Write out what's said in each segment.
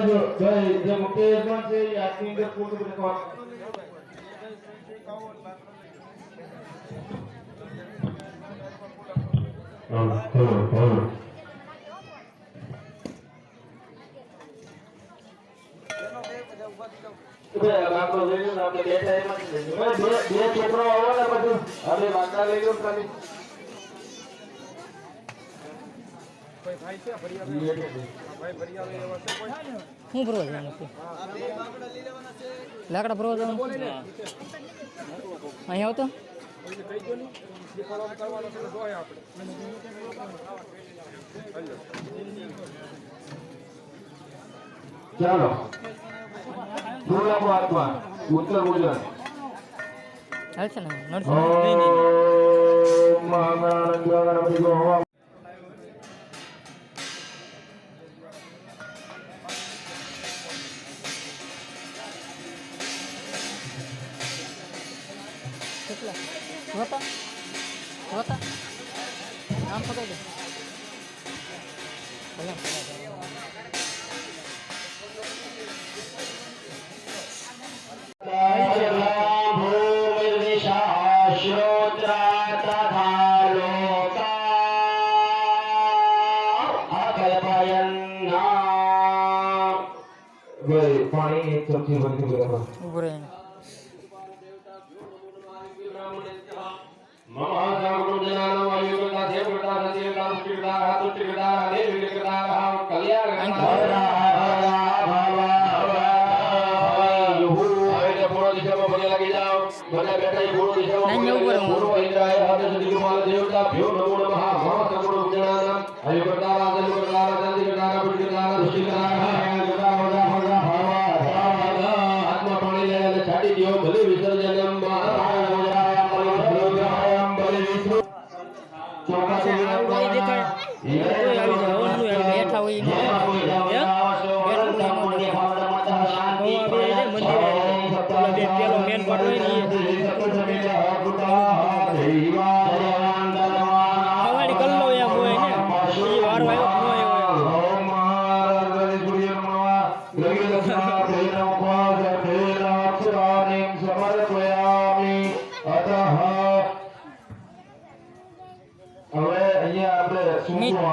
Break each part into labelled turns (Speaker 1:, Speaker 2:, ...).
Speaker 1: બાજુ ભાઈ જે મુખ્ય યજમાન છે એ આજની અંદર પૂર્ણ કરવા બે છોકરો આવો ને બધું હવે વાંકા લઈ લો ખાલી
Speaker 2: હું ભરવા જવાનું છે લાકડા ભરવા જવાનું અહીંયા આવતો
Speaker 1: ચાલો થોડા આત્મા ઉત્તર ગુજરાત
Speaker 2: હાલશે ને હોતા નામ પકડ દે પાણી એક ચમચી ભરી બરાબર ઉભો રહે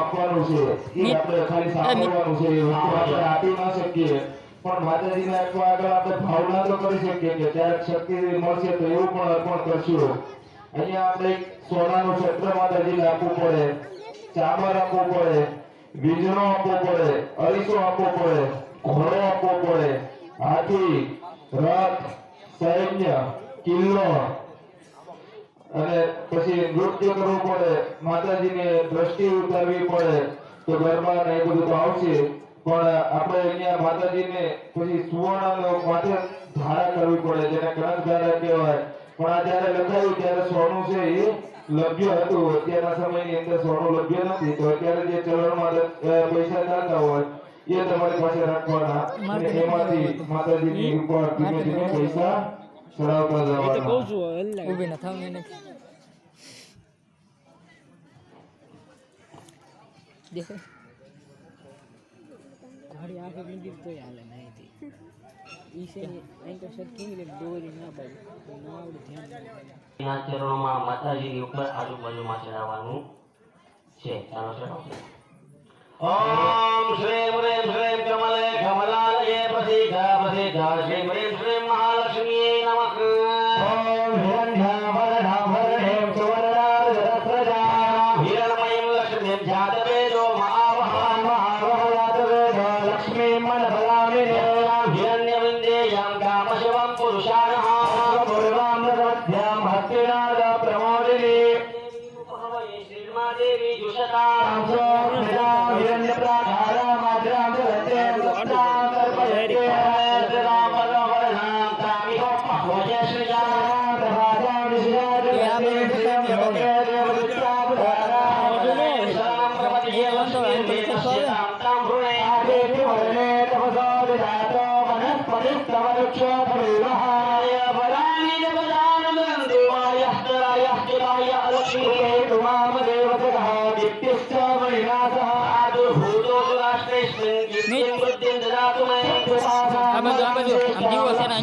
Speaker 2: આપવાનું છે એ આપણે ખાલી સાંભળવાનું છે એ વસ્તુ આપણે આપી ન શકીએ પણ માતાજીને આગળ આપણે ભાવના તો કરી શકીએ કે ત્યારે શક્તિ મળશે તો એવું પણ અર્પણ કરશું અહીંયા આપણે સોનાનું ક્ષેત્ર માતાજીને આપવું પડે ચામર આપવું પડે વીજળો આપવો પડે અરીસો આપવો પડે ઘોડો આપવો પડે હાથી રથ સૈન્ય કિલ્લો અને પછી નૃત્ય કરવું પડે માતાજીને દ્રષ્ટિ ઉતારવી પડે તો ઘરમાં ને એ બધું તો આવશે પણ આપણે અહીંયા માતાજીને પછી સુવર્ણનો માથે ધારા કરવી પડે જેને ગ્રંથ ધારા કહેવાય પણ આ જ્યારે લખાયું ત્યારે સોનું છે એ લભ્ય હતું અત્યારના સમયની અંદર સોનું લભ્ય નથી તો અત્યારે જે ચલણમાં પૈસા ચાલતા હોય એ તમારી પાસે રાખવાના અને એમાંથી માતાજીની ઉપર ધીમે ધીમે પૈસા ચડાવતા જવાના ઉભી ના થાવ ને દેખો ગાડી આખે મંદિર તો હાલે નહીં થી ઈ છે અહીં તો સર કેવી લે દોરી ના બાજુ ના આવડે ધ્યાન
Speaker 3: ના ચરણોમાં માતાજીની ઉપર આજુબાજુમાં ચડાવવાનું છે ચાલો ચડાવો ઓમ શ્રીમ હ્રીમ શ્રીમ કમલે કમલાલયે પ્રસિદ્ધા શ્રીમ હ્રીમ શ્રીમ મહાલક્ષ્મીએ નમઃ ઓમ હિરણ્યાભરણાભરણેમ સુવર્ણાર્ધરસ્રજામ હિરણમયીમ લક્ષ્મીમ જાતવેદો મહાવહાન મહાવહયાતવેદો લક્ષ્મીમ મનબલામિનેયામ હિરણ્યવિંદેયામ કામશિવમ પુરુષાનઃ પૂર્વામ નરમધ્યામ ભક્તિનાદ પ્રમોદિની શ્રીમાદેવી જુષતામ હિરણ્યપ્રાકારા માત્રામ જગતે મુક્તામ કર્પયતે રામ પદવર્ણામ તામિહ ભોજે શ્રીજામ પ્રભાજામ વિશ્રામ
Speaker 4: આ બાજુ આમ જીવો છે ને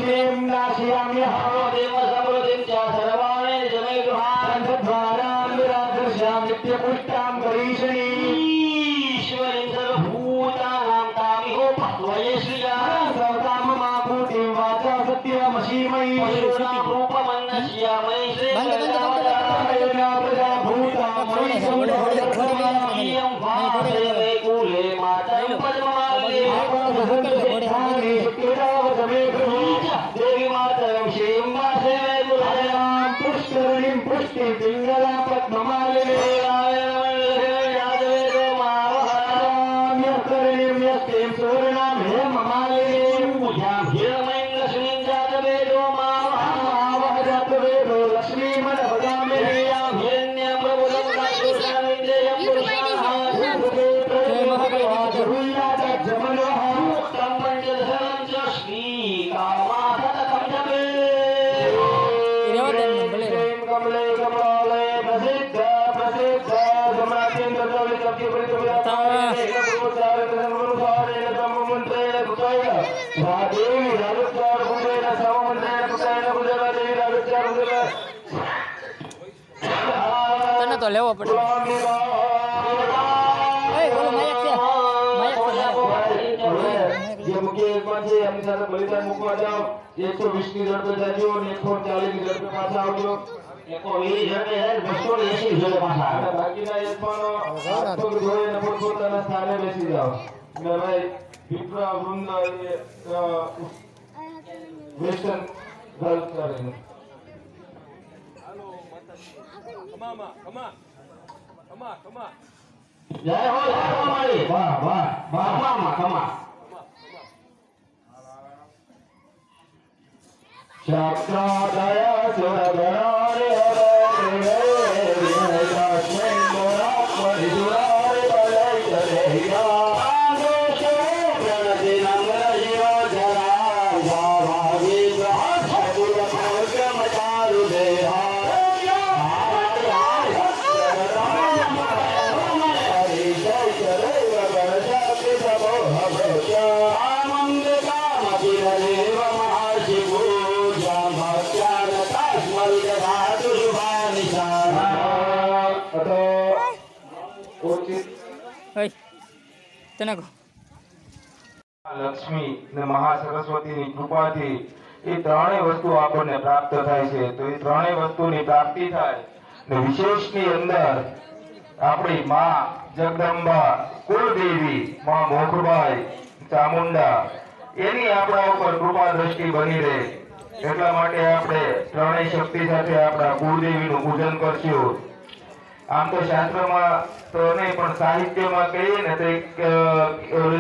Speaker 4: તને તો લેવો પડે. ઓલો માયક છે,
Speaker 2: જે મુખ્ય એકમાં છે એમની સાથે બલિદાન મૂકવા જાઓ. 120 ની ઝડપે જાજો અને 140 ની ઝડપે પાછા આવજો. બાકીના યજમાનો હાથ પગ ધોઈને પોતપોતાના સ્થાને બેસી જાઓ. અને ભાઈ વિપ્રા વૃંદ વેસ્ટર્ન ગર્લ કરીને
Speaker 3: જય હો મારી
Speaker 2: વાહ વાહ વાહ
Speaker 3: કમા
Speaker 2: શાસ્ત્રાદય સુરગણારે
Speaker 4: તને કહો
Speaker 2: લક્ષ્મી ને મહાસરસ્વતીની કૃપાથી એ ત્રણેય વસ્તુ આપણને પ્રાપ્ત થાય છે. તો એ ત્રણેય વસ્તુની પ્રાપ્તિ થાય ને વિશેષની અંદર આપણી માં જગદંબા કુળદેવી માં મોખબાઈ ચામુંડા એની આપણા ઉપર કૃપા દ્રષ્ટિ બની રહે એટલા માટે આપણે ત્રણેય શક્તિ સાથે આપણા કુળદેવીનું પૂજન કરશું. આમ તો શાસ્ત્રમાં તો નહીં પણ સાહિત્યમાં કહીએ ને તો એક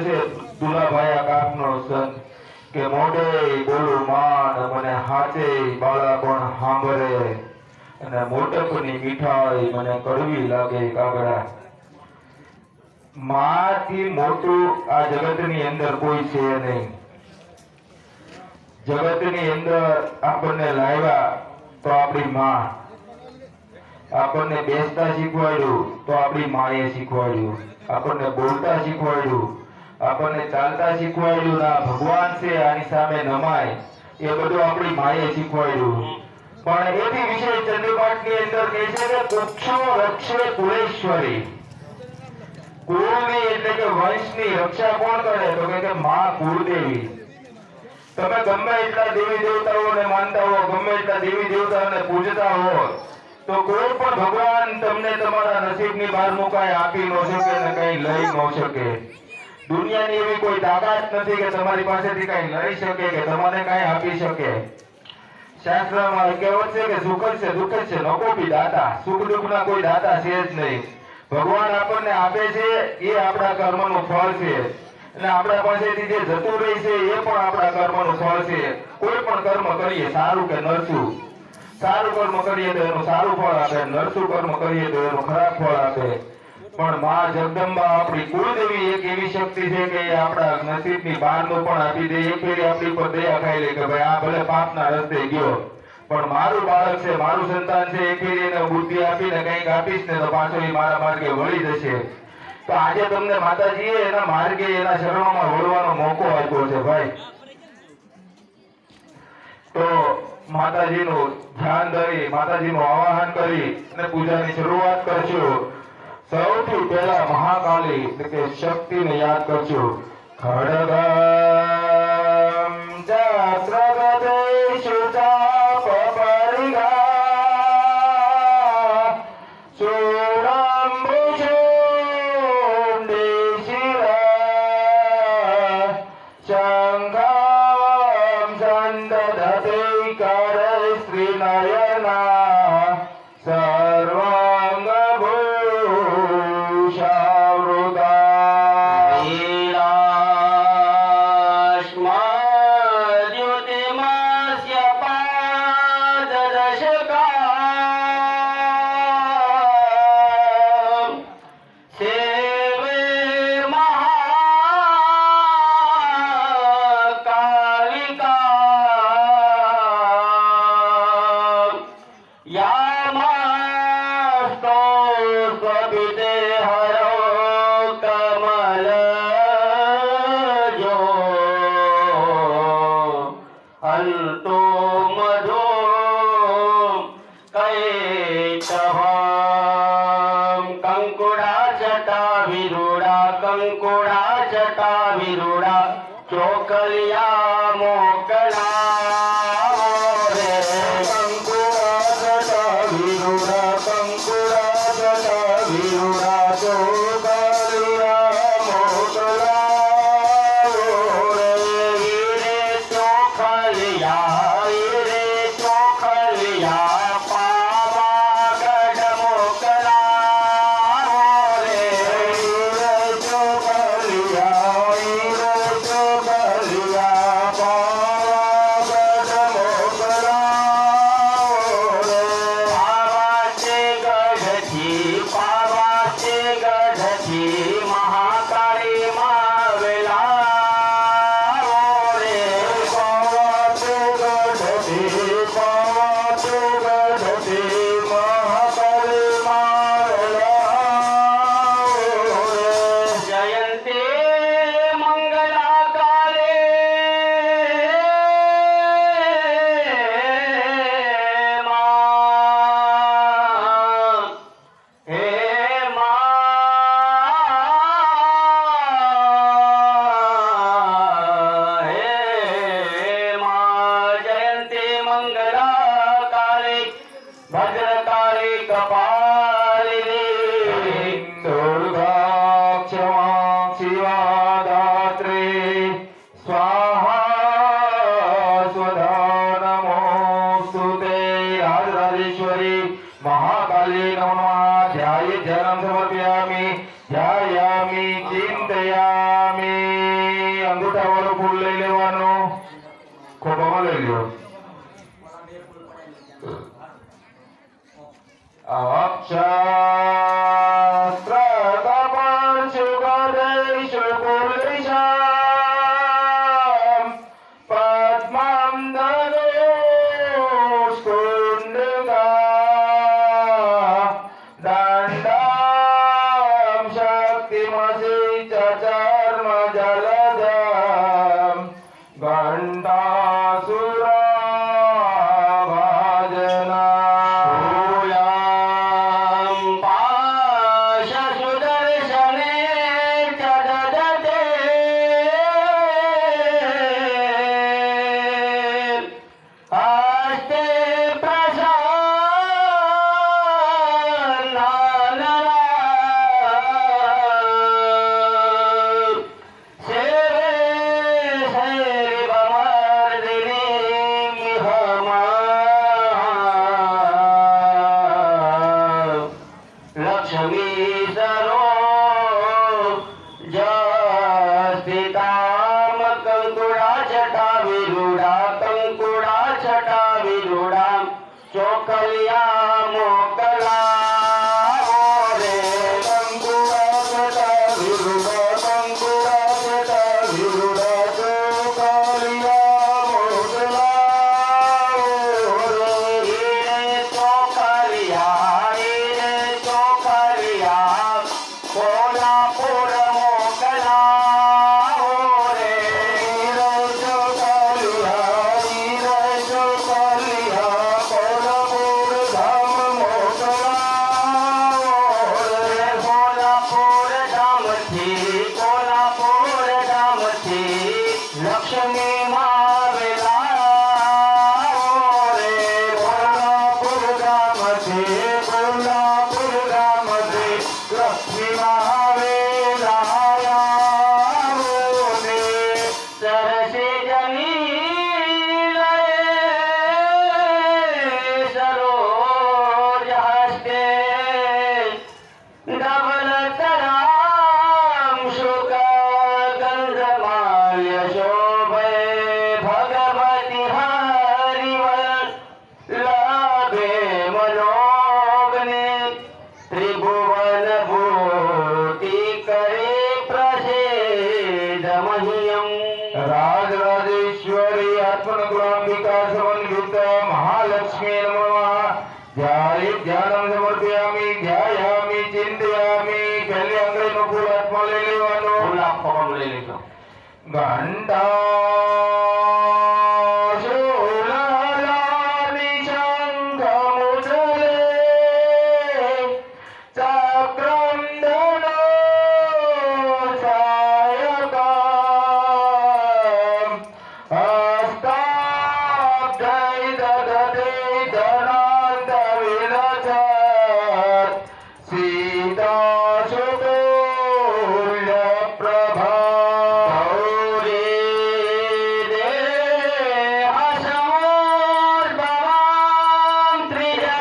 Speaker 2: છે દુલાભાઈ કાપનો સંત કે મોઢે બોલું માન મને હાથે બાળા પણ સાંભળે અને મોટપની મીઠાઈ મને કડવી લાગે કાગડા. માથી મોટું આ જગતની અંદર કોઈ છે નહીં. જગતની અંદર આપણને લાવ્યા તો આપણી માં, આપણને બેસતા શીખવાડ્યું તો આપણી માએ શીખવાડ્યું, આપણને બોલતા શીખવાડ્યું, આપણને ચાલતા શીખવાડ્યું. ના ભગવાન છે આની સામે નમાય એ બધું આપણી માએ શીખવાડ્યું. પણ એથી વિશેષ ચંદ્રપાઠની અંદર કહે છે કે પુક્ષો રક્ષે કુળેશ્વરી. કુળની એટલે કે વંશની રક્ષા કોણ કરે તો કે માં કુળદેવી. તમે ગમે એટલા દેવી દેવતાઓને માનતા હો, ગમે એટલા દેવી દેવતાઓને પૂજતા હો તો કોઈ પણ ભગવાન તમને તમારા નસીબની બહાર મુકાય આપી ન શકે ને કઈ લઈ ન શકે. દુનિયાની એવી કોઈ તાકાત નથી કે તમારી પાસેથી કઈ લઈ શકે કે તમને કઈ આપી શકે. શાસ્ત્રમાં કહેવત છે કે સુખ છે દુઃખ છે નકોપી દાતા. સુખ દુઃખના કોઈ દાતા છે જ નહીં. ભગવાન આપણને આપે છે એ આપણા કર્મનું ફળ છે અને આપણા પાસેથી જે જતું રહે છે એ પણ આપણા કર્મનું ફળ છે. કોઈ પણ કર્મ કરીએ સારું કે નરસું, સારું કર્મ કરીએ તો એનું સારું ફળ આપે, નરસું કર્મ કરીએ તો એનું ખરાબ ફળ આપે. પણ માં જગદંબા આપણી કુળદેવી એક એવી શક્તિ છે કે એ આપણા નસીબની બહારનું પણ આપી દે. એક ફેરી આપણી પર દયા ખાઈ લે કે ભાઈ આ ભલે પાપના રસ્તે ગયો પણ મારું બાળક છે, મારું સંતાન છે, એક ફેરી એને બુદ્ધિ આપીને કંઈક આપીશ ને તો પાછો એ મારા માર્ગે વળી જશે. તો આજે તમને માતાજીએ એના માર્ગે એના શરણોમાં વળવાનો મોકો આપ્યો છે ભાઈ. તો માતાજીનું ધ્યાન ધરી માતાજીનું આવાહન કરી અને પૂજાની શરૂઆત કરશું. સૌથી પહેલા મહાકાલી એટલે કે શક્તિને યાદ કરશું. ખડગમ જાત્રગદેશુ ચાપપરિગા ચૂડંબુચૂંડિશિરા શંખમ સંદધતે કરસ્ત્રીનયના સર્વાંગ ભૂષાવૃતા
Speaker 3: लीलाश्मद्युतिमस्य पाददशका सेवे महाकालिका यामास्तो स्वपिते हरो कमलजो अल्तो मधो कैतवं कंकुड़ा जटा विरूढ़ा चोकलिया मोकला रे चोखलिया पावागढ़ मोकला रे पावाचे गढ़थी महाकाली मावेला रे
Speaker 2: પાવાચે ગઢથી મહાકાળી માવેલા
Speaker 3: जयन्ते मंगलाकाले हे जयन्ते मंगलाकाले भद्रकाली कपालिनी
Speaker 2: दुर्गा क्षमा शिवा दात्री स्वाहा स्वधा नमोस्तुते राजराजेश्वरी महाकाली नमः ध्याये जन्म समर्पयामि ध्यायामि चिंतयामि અંગૂઠાવાળું ફૂલ લઈ લેવાનું ખોપામાં લઈ લ્યો
Speaker 3: Hola, લક્ષ્મી માવેલા રે કોલ્હાપુર ગામથી લક્ષ્મી માવેલા રે સરસે જની સરોજ હસ્તે ધવલ તરામ શુક ગંધમાલ્ય શોભે ભગવતી હરિવર લાભે મનોગને ત્રિભુવન ભૂતિ કરે પ્રસિદ્ધ મહિયમ
Speaker 2: राजराजेश्वरी आत्मनुग्रहाम्बिका समन्वित महालक्ष्मी नमः ध्याये ध्यानं समर्पयामि ध्यायामि चिंतयामि पहले अंग्रेजનો ફૂલ હાથમાં લઈ લેવાનો
Speaker 3: ફૂલ આપવામાં લઈ લેજો
Speaker 2: ઘંટા શૂળાલાલી શંખ મુદ્રલે ચક્રમ ધનો છાયકમ હસ્તાબ્જય દદતે ધનાંત વિરચત સીતા શુભોલ્ય પ્રભા
Speaker 3: ગૌરી દે હસમોર ભવામ ત્રિજગતામ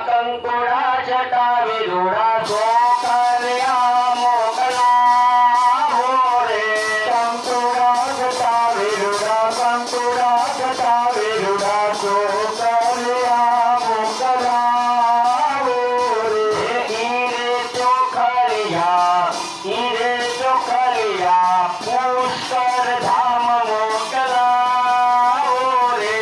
Speaker 3: કંકુડા છટાવી રૂડા સોકર્યા મોકલા હોરે
Speaker 2: કંકુડા છટાવી રૂડા સોકર્યા મોકલા રે
Speaker 3: ઈરે ચોખલિયા પુષ્કર ધામ મોકલા હોરે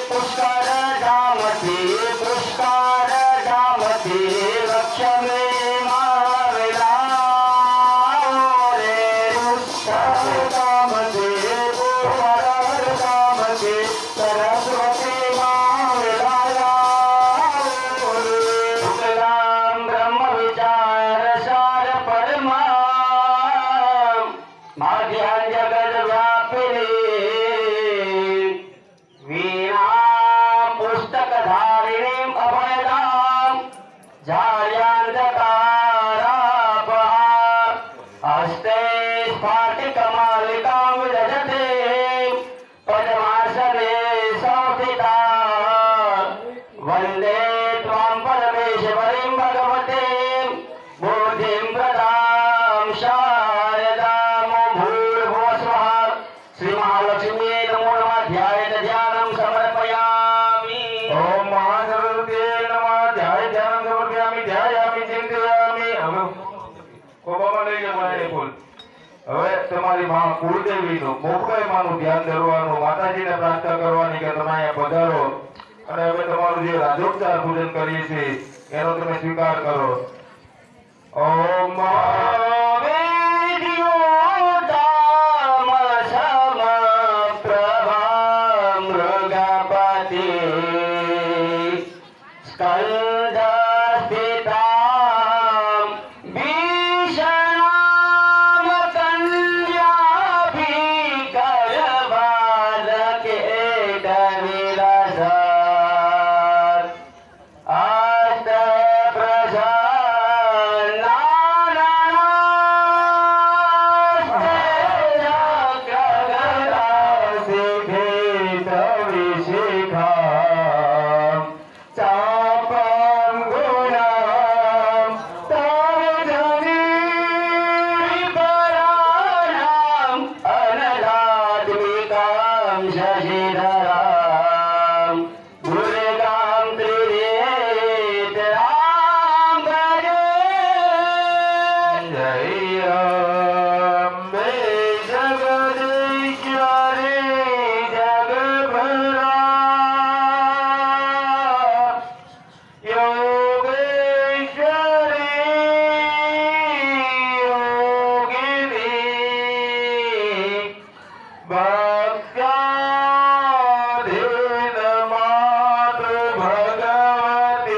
Speaker 3: પુષ્કર ધામ ધામથી લક્ષ્મી માવેલા રે
Speaker 2: સરસ્વતી
Speaker 3: શુક્લામ બ્રહ્મ વિચાર સાર પરમા માધ્યાન જગદ વ્યાપિની વીણા પુસ્તક ધારિણીમ અભયદામ જાયાંધકારાપહાર હસ્તે સ્ફાટિકમાલિકામ દધતે પદ્માસને સંસ્થિતા વંદે ત્વાં પરમેશ્વરીં ભગવતીં બુદ્ધિં પ્રદાં શારદાં ભૂર્ભુવસ્વઃ શ્રી મહાલક્ષ્મી નમો નમઃ ધ્યાયેત ધ્યાनं સમર્પયામિ
Speaker 2: ઓમ મહાસરસ્વતી નમઃ ધ્યાય ધ્યાન સમર્પયામિ ધ્યાયામિ ચિંતયામિ હવે કોબામાં લઈ જવાનું ફૂલ હવે તમારી માં કુળદેવીનું મોકળાઈ માનું ધ્યાન ધરવાનું માતાજીને પ્રાર્થના કરવાની કે તમે અહીંયા પધારો અને હવે તમારું જે રાજોપચાર પૂજન કરીએ છીએ એનો તમે સ્વીકાર કરો ઓમ
Speaker 3: વેદ્યોદામ સમપ્રભા મૃગપતિ સ્કંદસ્થિતામ ભીષણામ કન્યાભીકરબાલકેટવિલસત શશિધરામ દુર્ગામ ત્રિનેત્રામ ભજે જય અંબે જગદીશ્વરી જગભરા યોગેશ્વરી યોગિની ભક્ત્યાધીન માતૃ ભગવતી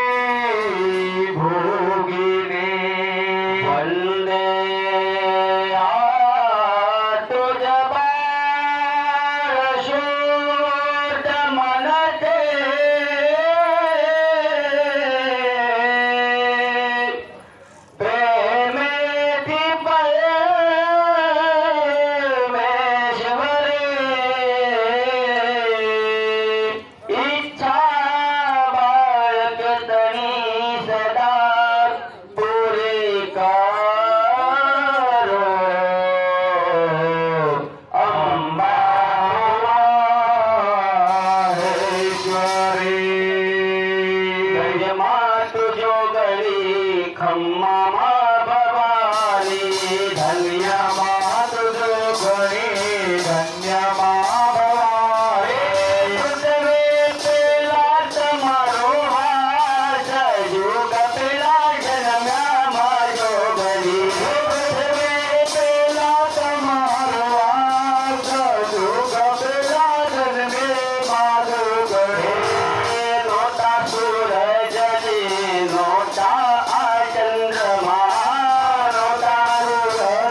Speaker 3: ભોગેશ્વરી ભોગિની વંદે આતુજબારશોર્ધમનતે પ્રેમેથી પરમેશ્વરી ઈચ્છા બાળકતની સદા પૂરી કરો અંબા મહેશ્વરી જયમાં તુજો ગળી ખમ્મામાં ભવાની ધન્યમાં તુજો ગળી ધન્યમાં ભવાની પૃથ્વે પેલા તમારો હાથ યુગ પેલા જન્મ્યા મારો ગળી પૃથ્વે પેલા તમારો હાથ યુગ પેલા જન્મે મારો ગળી નોતા સૂરજની નોતા આ ચંદ્રમા નોતા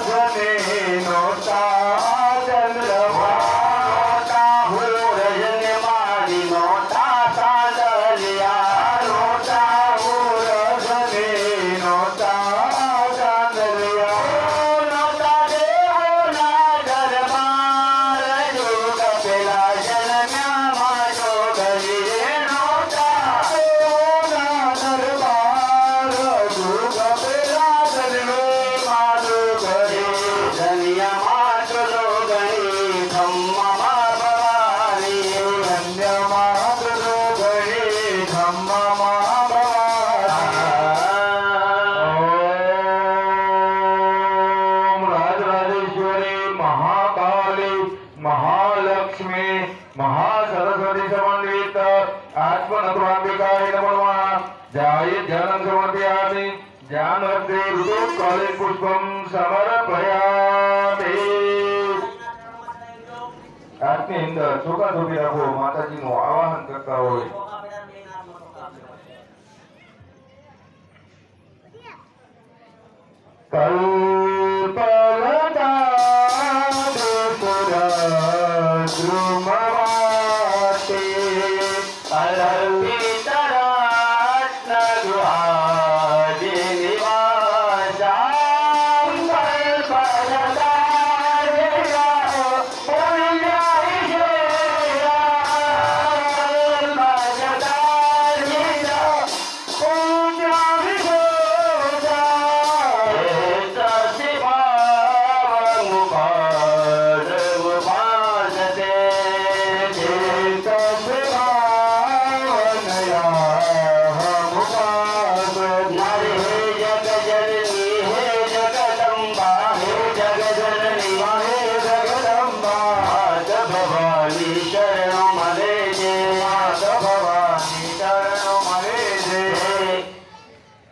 Speaker 3: સૂરજની નોતા આ ચંદ્રમા નોતા સૂરજને મારી નોતા ચાંદલિયા નોતા સૂરજને નોતા ચાંદલિયા નોતા દેવોના દરબાર યુગ પેલા જન્મ્યા મારો ગળી નોતા દેવોના દરબાર યુગ પેલા જન્મે મારો ગળી ધન્ય માત્ર ગણી ખમ્મામાં ભવાની ધન્ય માત્ર ગણી ખમ્મામાં ભવાની રાજરાજેશ્વરી મહાકાલી મહાલક્ષ્મી મહાસરસ્વતી સમન્વિત આત્મનગરાંબિકાય નમઃ જાયે ધ્યાન સમર્પયામિ ધ્યાનરતે ઋતુકાલે પુષ્પમ સમર્પયામિ આજની અંદર છોકરા છોકરી રાખો માતાજીનું આવાહન કરતા હોય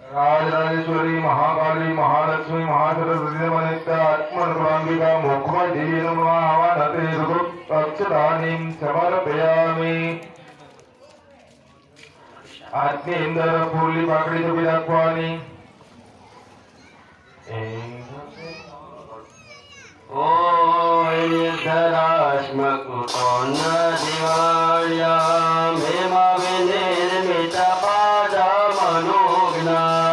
Speaker 3: राजराजेश्वरी महाकाली महालक्ष्मी महासरस्वती मनित आत्मनगरांबिका मुखमय देवी नमः आवाहते अक्षतानीं समर्पयामि આજની અંદર ફૂલની પાકડી ચોપી રાખવાની ઓય ધરાશ્મકુતો ન દિવાળ્યા મેમા વિનિર્મિત પાદા મનોજ્ઞા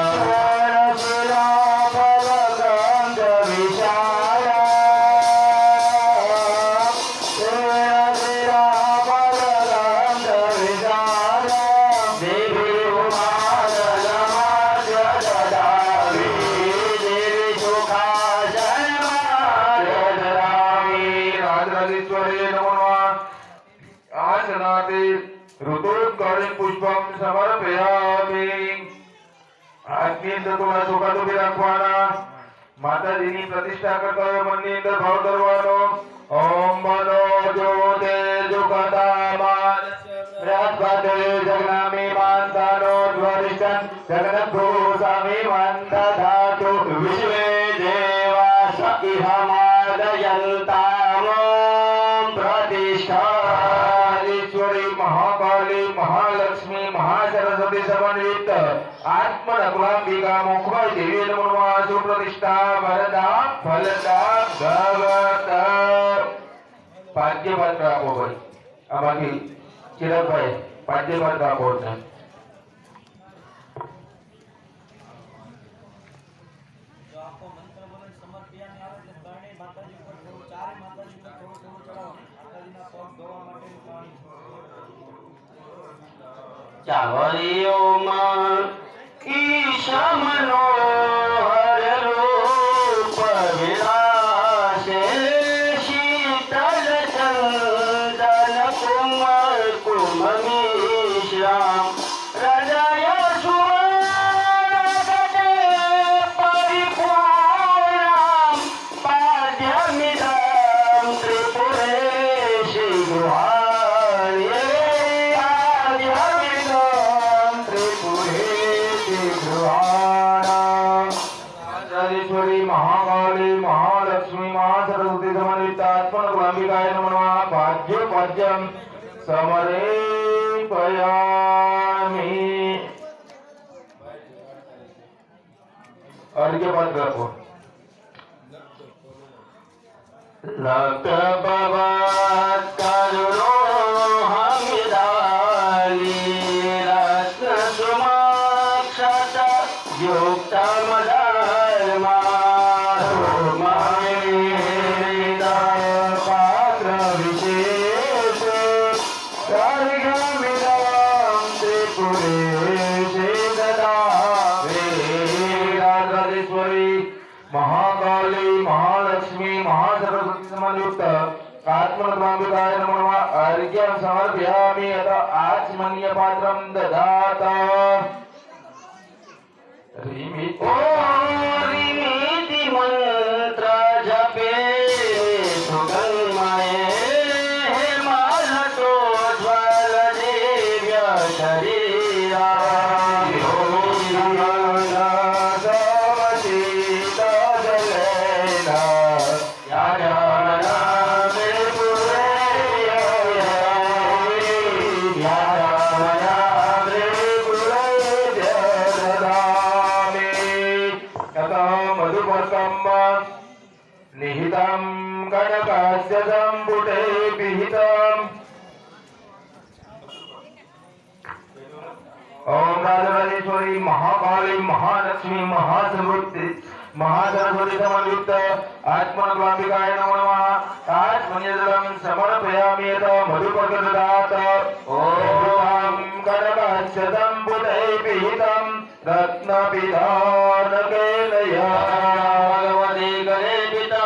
Speaker 3: દેવી હાથની અંદર થોડા ચોખા ધોબી રાખવાના. માતાજીની પ્રતિષ્ઠા કરતા હોય મનની અંદર ભાવ ધરવાનો. ઓમ મનો જ્યોતે જુગતામાન રાજપાદે જગનામી માનતાનો જ્વરિષ્ઠં જગન્નાથો સ્વામી મંદધાતુ વિશ્વે દેવા સખિહમાદયંતામ પ્રતિષ્ઠાશ્વરી મહાકાલી મહાલક્ષ્મી મહાસરસ્વતી સમન્વિત આત્મનકુલાંબિકા મુખમય દેવી નમઃ સુપ્રતિષ્ઠા વરદા ફલદા ભગવત ભાગ્યવત રાખો ભાઈ. આમાંથી ચિરાગભાઈ ભાગ્યવત રાખો છે.
Speaker 1: ચાવડીઓમાં ઈશમનો હર રૂપ વિલાસે શીતલ ચંદન કુમર કુમમિશ્રામ હૃદય સુવર્ણગતે પરિપૂર્ણામ પાદ્યમિદં ત્રિપુરેશી ગૃહાણ્યે મહાકાલી મહાલક્ષ્મી મહાસરસ્વતી સમન્વિત આત્મનકુલાંબિકાય નમઃ ભાગ્યોપાદ્યમ સમર્પયામિ. અર્ઘ્યપાદ રાખો. લક્ષ્મણ કરુણો હમિદાલી રત્ન સુમાક્ષત યુક્તમદર્મા પાત્ર વિશેષ સર્ગમિદં ત્રિપુરેશે દદામે. રાજરાજેશ્વરી મહાકાલી મહાલક્ષ્મી મહાસરસ્વતી સમન્વિત આત્મનકુલાંબિકાય નમઃ અર્ઘ્યં સમર્પયામિ. અત આચમનીય પાત્રં દદાત. रिमिति मंत्र जपे सुगन्मये मालतो ज्वल दिव्य शरीरा
Speaker 3: निहितं कनकस्य सम्पुटे पिहितम्. ओम राजराजेश्वरी महाकाली महालक्ष्मी महासरस्वती समन्वित आत्मनकुलांबिकाय नमः आत्मनिर्जलं समर्पयामि. यत मधुपर्कददात. ओम कनकस्य सम्पुटे पिहितं रत्नपिधानकेन भगवती गणे पिता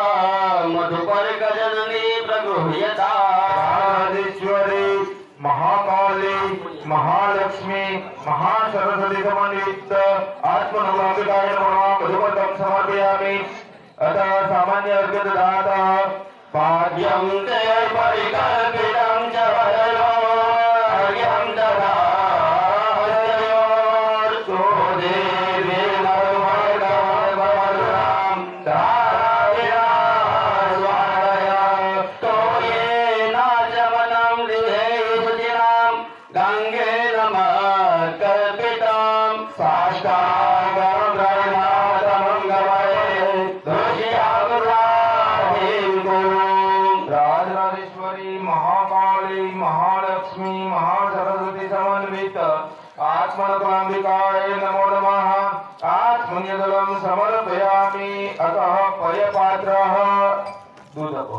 Speaker 3: मधुपर्कजननी प्रगृह्यताधीश्वरी महाकाली महालक्ष्मी महासरस्वती समन्वित आत्मनकुलांबिकाय नमः मधुपर्कं समर्पयामि. अतः सामान्य अर्घ्य ददात. पाद्यं ते परिकल्पितं च वदनो अर्घ्यं ददातु देवी नर्मदां धारया तो ये नाचमनं लिहेशुचिनां गंगे नमः कल्पितं साष्टांगं प्रणमामं गमये दोषयागुराधिं गुरुं. राजराजेश्वरी महाकाली महालक्ष्मी महासरस्वती समन्वित आत्मनकुलांबिकाय नमो नमः आत्मनिर्जलं समर्पयामि. अतः पयपात्रः दूधको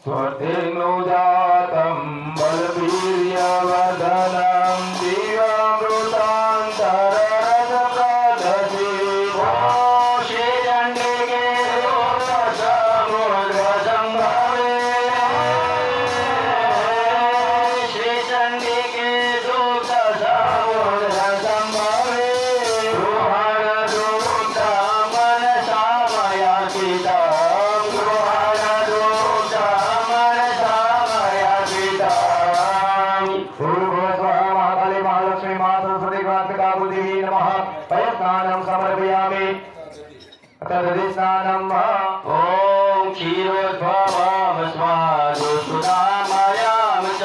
Speaker 3: स्वतेनो जातं बलवीर्यवर्धनं दिव्यामृतान्तररसप्रदधि.
Speaker 1: श्रीचण्डिके समुद्रसम्भवे श्रीचण्डिके दुग्धसमुद्रसम्भवे
Speaker 3: तदधिष्ठानम्
Speaker 1: ॐ क्षीरोद्भवं स्वादुसुधामयं च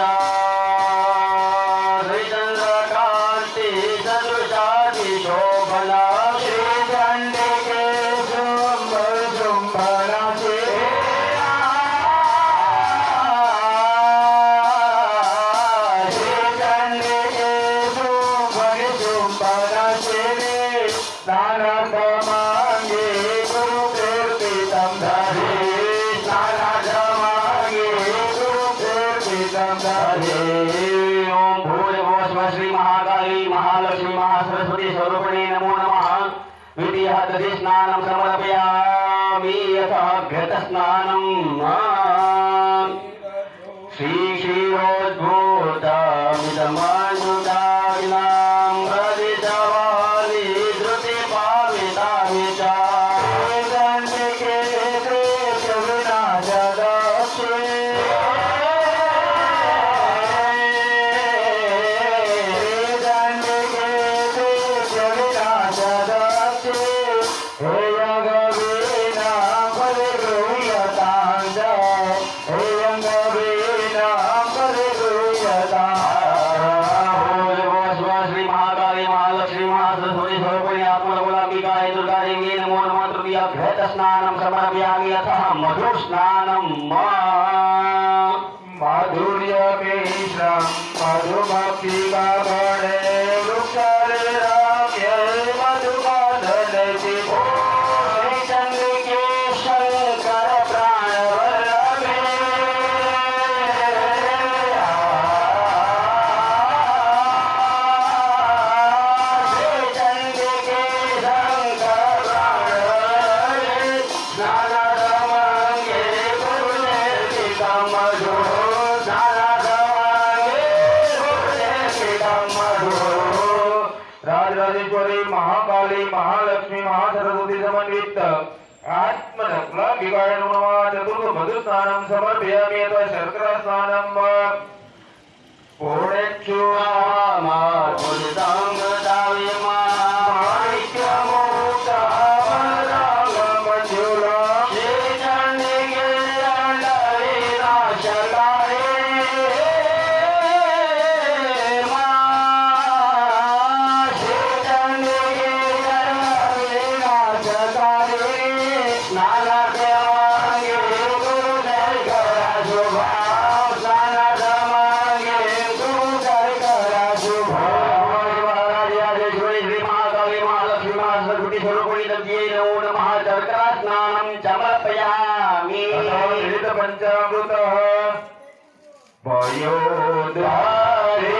Speaker 1: श्रीचन्द्रकान्ति सदृशादिशोभना
Speaker 3: श्रीचण्डिके शुम्भशुम्भनाशे श्रीचण्डिके शुम्भशुम्भनाशे स्नानार्थमाङ्गे गुरुकीर्तितं धरे स्नानार्थमाङ्गे गुरुकीर्तितं धरे
Speaker 1: ॐ भूर्भुवः स्वः श्रीमहाकाली महालक्ष्मी महासरस्वती स्वरूपिणे नमो नमः द्वितीयः दधिस्नानं समर्पयामि यतः घृतस्नानं श्रीक्षीरोद्भूतमिदमनुदागिनां व्रजितवाली धृतिपावितामि च
Speaker 3: श्रीचण्डिके विनाशदक्षे श्रीचण्डिके विनाशदक्षे हे यज्ञवीना परिगृह्यतां च हे यज्ञवीना परिगृह्यतां
Speaker 1: श्री महाकाली महालक्ष्मी महासरस्वती स्वरूपिणी आत्मलकुलाम्बिकाय दुर्गादेवी नमो नमः तृतीय घृतस्नानं समर्पयामि यतः मधुस्नानं
Speaker 3: माधुर्यमेषां मधुभक्तिकामणे वृक्षालेराम्ये मधुमादनति
Speaker 1: श्रीचन्द्रिके शङ्कर प्राणवल्लभे श्रीचन्द्रिके शङ्कर प्राणवल्लभे स्नानार्थमाङ्गे गुरुदेवितं मधु स्नानार्थमाङ्गे गुरुदेवितं मधु
Speaker 3: राजराजेश्वरी महाकाली महालक्ष्मी महासरस्वती समन्वित आत्मनकुलाम्बिकाय नमः चतुर्थ मधुस्नानं समर्पयामि यतः शर्करास्नानं पूर्णेक्षु
Speaker 1: समर्पयामि
Speaker 3: पंचामृतः पयोद्धारे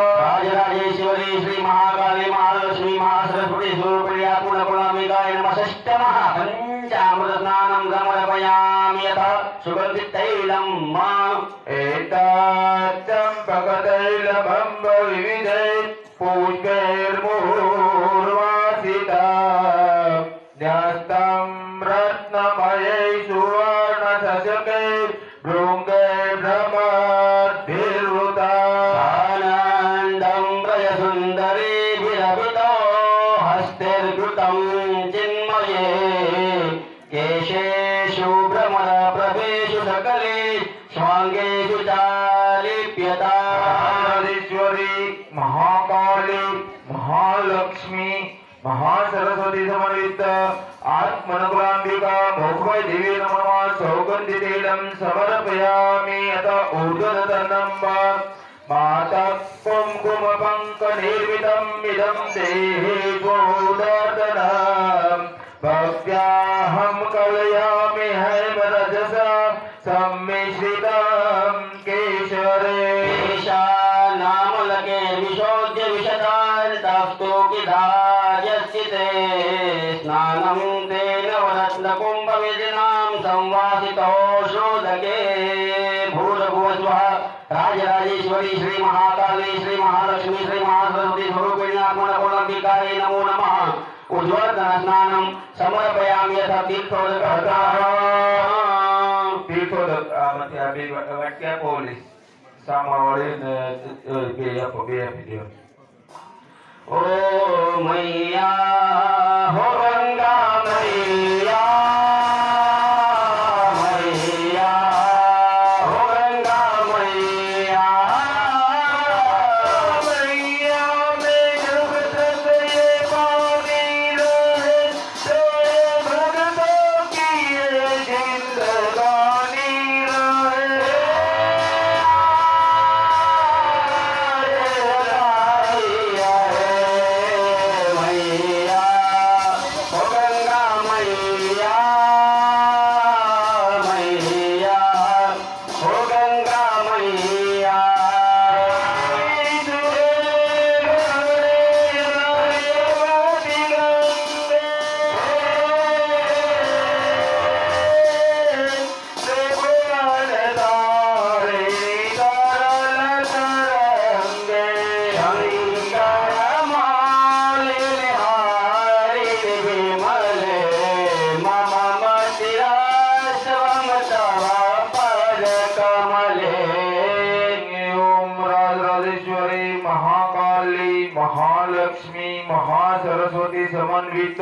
Speaker 1: राजराजेश्वरी श्री महाकाली महालक्ष्मी महासरस्वती स्वरूपिणी आत्मलकुलाम्बिकाय नमः षष्ठमः पञ्चामृतस्नानं समर्पयामि यतः सुगन्धितैलं
Speaker 3: एतच्चम्पकतैलभम्ब विविधै पुष्पैर्मुहुर्वासिता न्यस्तं रत्नमयै सुवर्णशशकै भृङ्गैर्भ्रमद्भिर्वृता
Speaker 1: आनन्दं व्रजसुन्दरीभिरभितो हस्तिर्घृतं चिन्मये केशेषु भ्रमरप्रभेषु सकले स्वाङ्गेषु चालिप्यता
Speaker 3: राजेश्वरी महाकाली महालक्ष्मी महासरस्वती समन्वित आत्मनकुलाम्बिका भोगवै देवी नमः सौगन्धितैलं समर्पयामि अत ऊर्ध्वधनं माता कुङ्कुमपङ्कनिर्मितम् इदं देहे त्वोदर्दनं भक्त्याहं कलयामि हैमरजसा सम्मिश्रितं केशरे
Speaker 1: नामलके विशोध्य विशदान् तप्तोकिधायस्थिते स्नानं तेन वरत्नकुम्भविधिनां संवासितो शोधके भूर्भुवस्वः राजराजेश्वरी श्री महाकाली श्री महालक्ष्मी श्री महासरस्वती स्वरूपिणी आत्मनकुलं सर्वमङ्गलाम्बिकायै नमो नमः उज्ज्वलधनस्नानं समर्पयामि यथा
Speaker 3: તીર્થોદક આમાંથી આ બે વાક્ય પોલીસ સામાવાળી ને બે આપો બે આપી દો
Speaker 1: ओ मैया हो गंगा मैया मैया हो गंगा मैया मैया में जब तक ये पानी रहे तेरे भक्तों की ये जिंदगानी
Speaker 3: महालक्ष्मी महासरस्वती समन्वित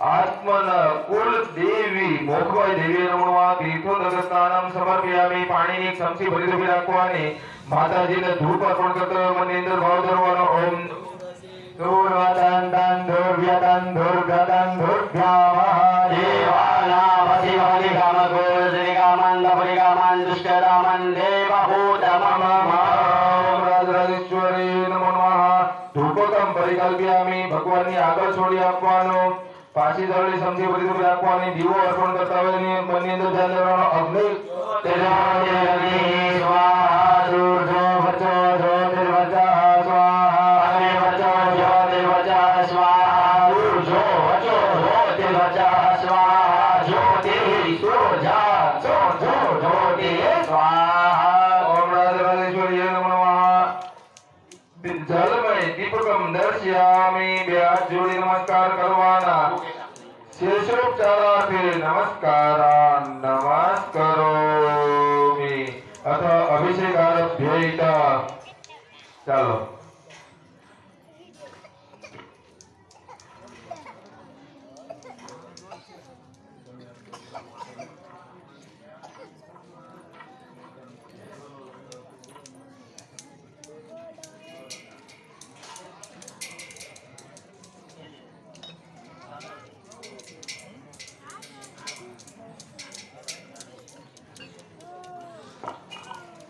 Speaker 3: आत्मन कुल देवी मोखवाई देवी रमणवा तीर्थोदकस्नानं समर्पयामि पाणीની સમસી ભરી ધોબી રાખવાની માતાજીને ધૂપ અર્પણ કરતા મનની અંદર ભાવ ધરવાનો ઓમ
Speaker 2: दूर्वदन्तं दुर्व्यदं दुर्गदं दुर्भ्यामः
Speaker 1: देवानामधिकामगोचरिकामन्दपरिकामान् दुष्टरामन् देवभूतममः
Speaker 3: રાજરાજેશ્વરી નમો નમઃ ધૂપકમ પરિકલ્પ્યામિ ભગવાનની આગળ છોડી આપવાનો પાછી દરડી સમજી ભરી ધોબી રાખવાની દીવો અર્પણ કરતા હોય મનની અંદર ધ્યાન ધરવાનો અગ્નિ જલમય દીપકમ દર્શયામિ બે હાથ જોડી નમસ્કાર કરવાના શેષોપચારાર્થે નમસ્કારાન નમસ્કરોમિ અથ અભિષેકારભ્યૈત ચાલો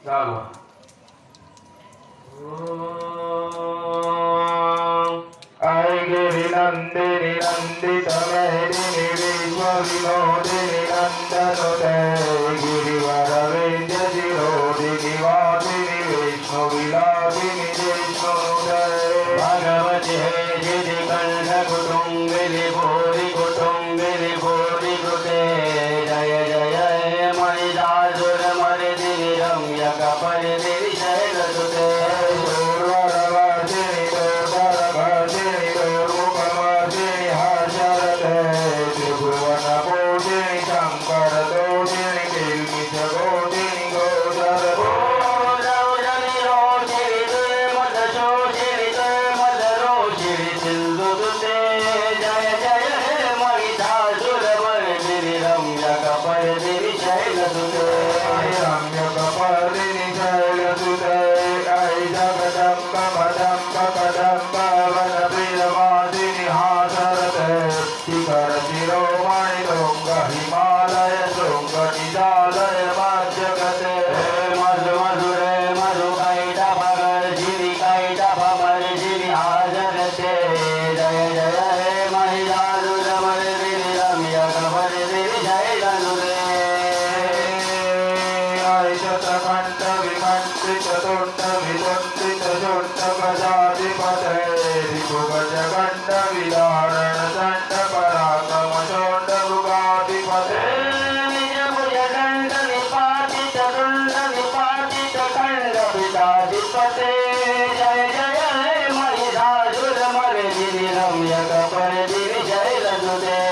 Speaker 3: ચાલો આય ગિરિ નંદિની નંદિત મેદિની વિશ્વ વિનોદિની નંદનુતે ગિરિવર વિંધ્ય શિરોદિની વાદિની વિષ્ણુ વિલાસિની વિષ્ણુનુતે
Speaker 1: भगवती हे जिति कंठ कुटुम्बिनि भूरि कुटुम्बिनि भूरि कृते जय जय हे महिषासुर मर्दिनि रम्यक परिदिनि शैलसुते
Speaker 3: शूरवर्धिनि दोर्धरभर्धिनि दोर्मुखमर्धिनि हर्षरते त्रिभुवनपोषिणि शङ्करतोषिणि किल्मिषकोटिनि गोचरते रम्यकपर्दिनि शैलसुते अयि जगदम्ब मदम्ब कदम्ब वनप्रियवासिनि हासरते शिखरशिरोमणि शृङ्ग हिमालय शृङ्ग निजालय मध्यगते
Speaker 1: मधु मधुरे मधु कैटभगर्जिनि कैटभमर्जिनि हाजरते जय जय हे महि કપર દેવી જય રજુદે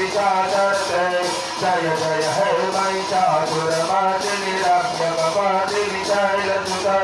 Speaker 3: महिषासुरते जय जय हे महिषासुरमर्दिनि रम्यकपर्दिनि शैलसुते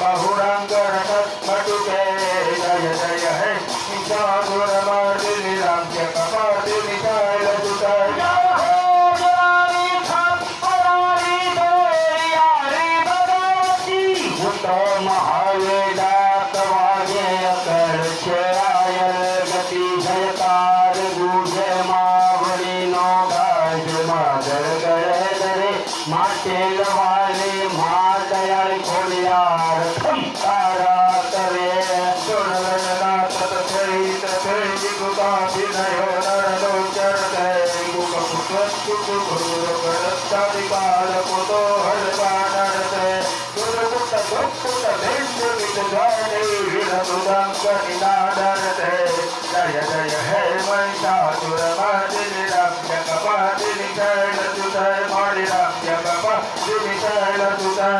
Speaker 3: बहुरंग रटस्फटुके जय जय हे महिषासुरमर्दिनि रम्यकपर्दिनि शैलसुते जय जय हे महिषासुरमर्दिनि रम्यकपर्दिनि शैलसुते रम्यकपर्दिनि शैलसुते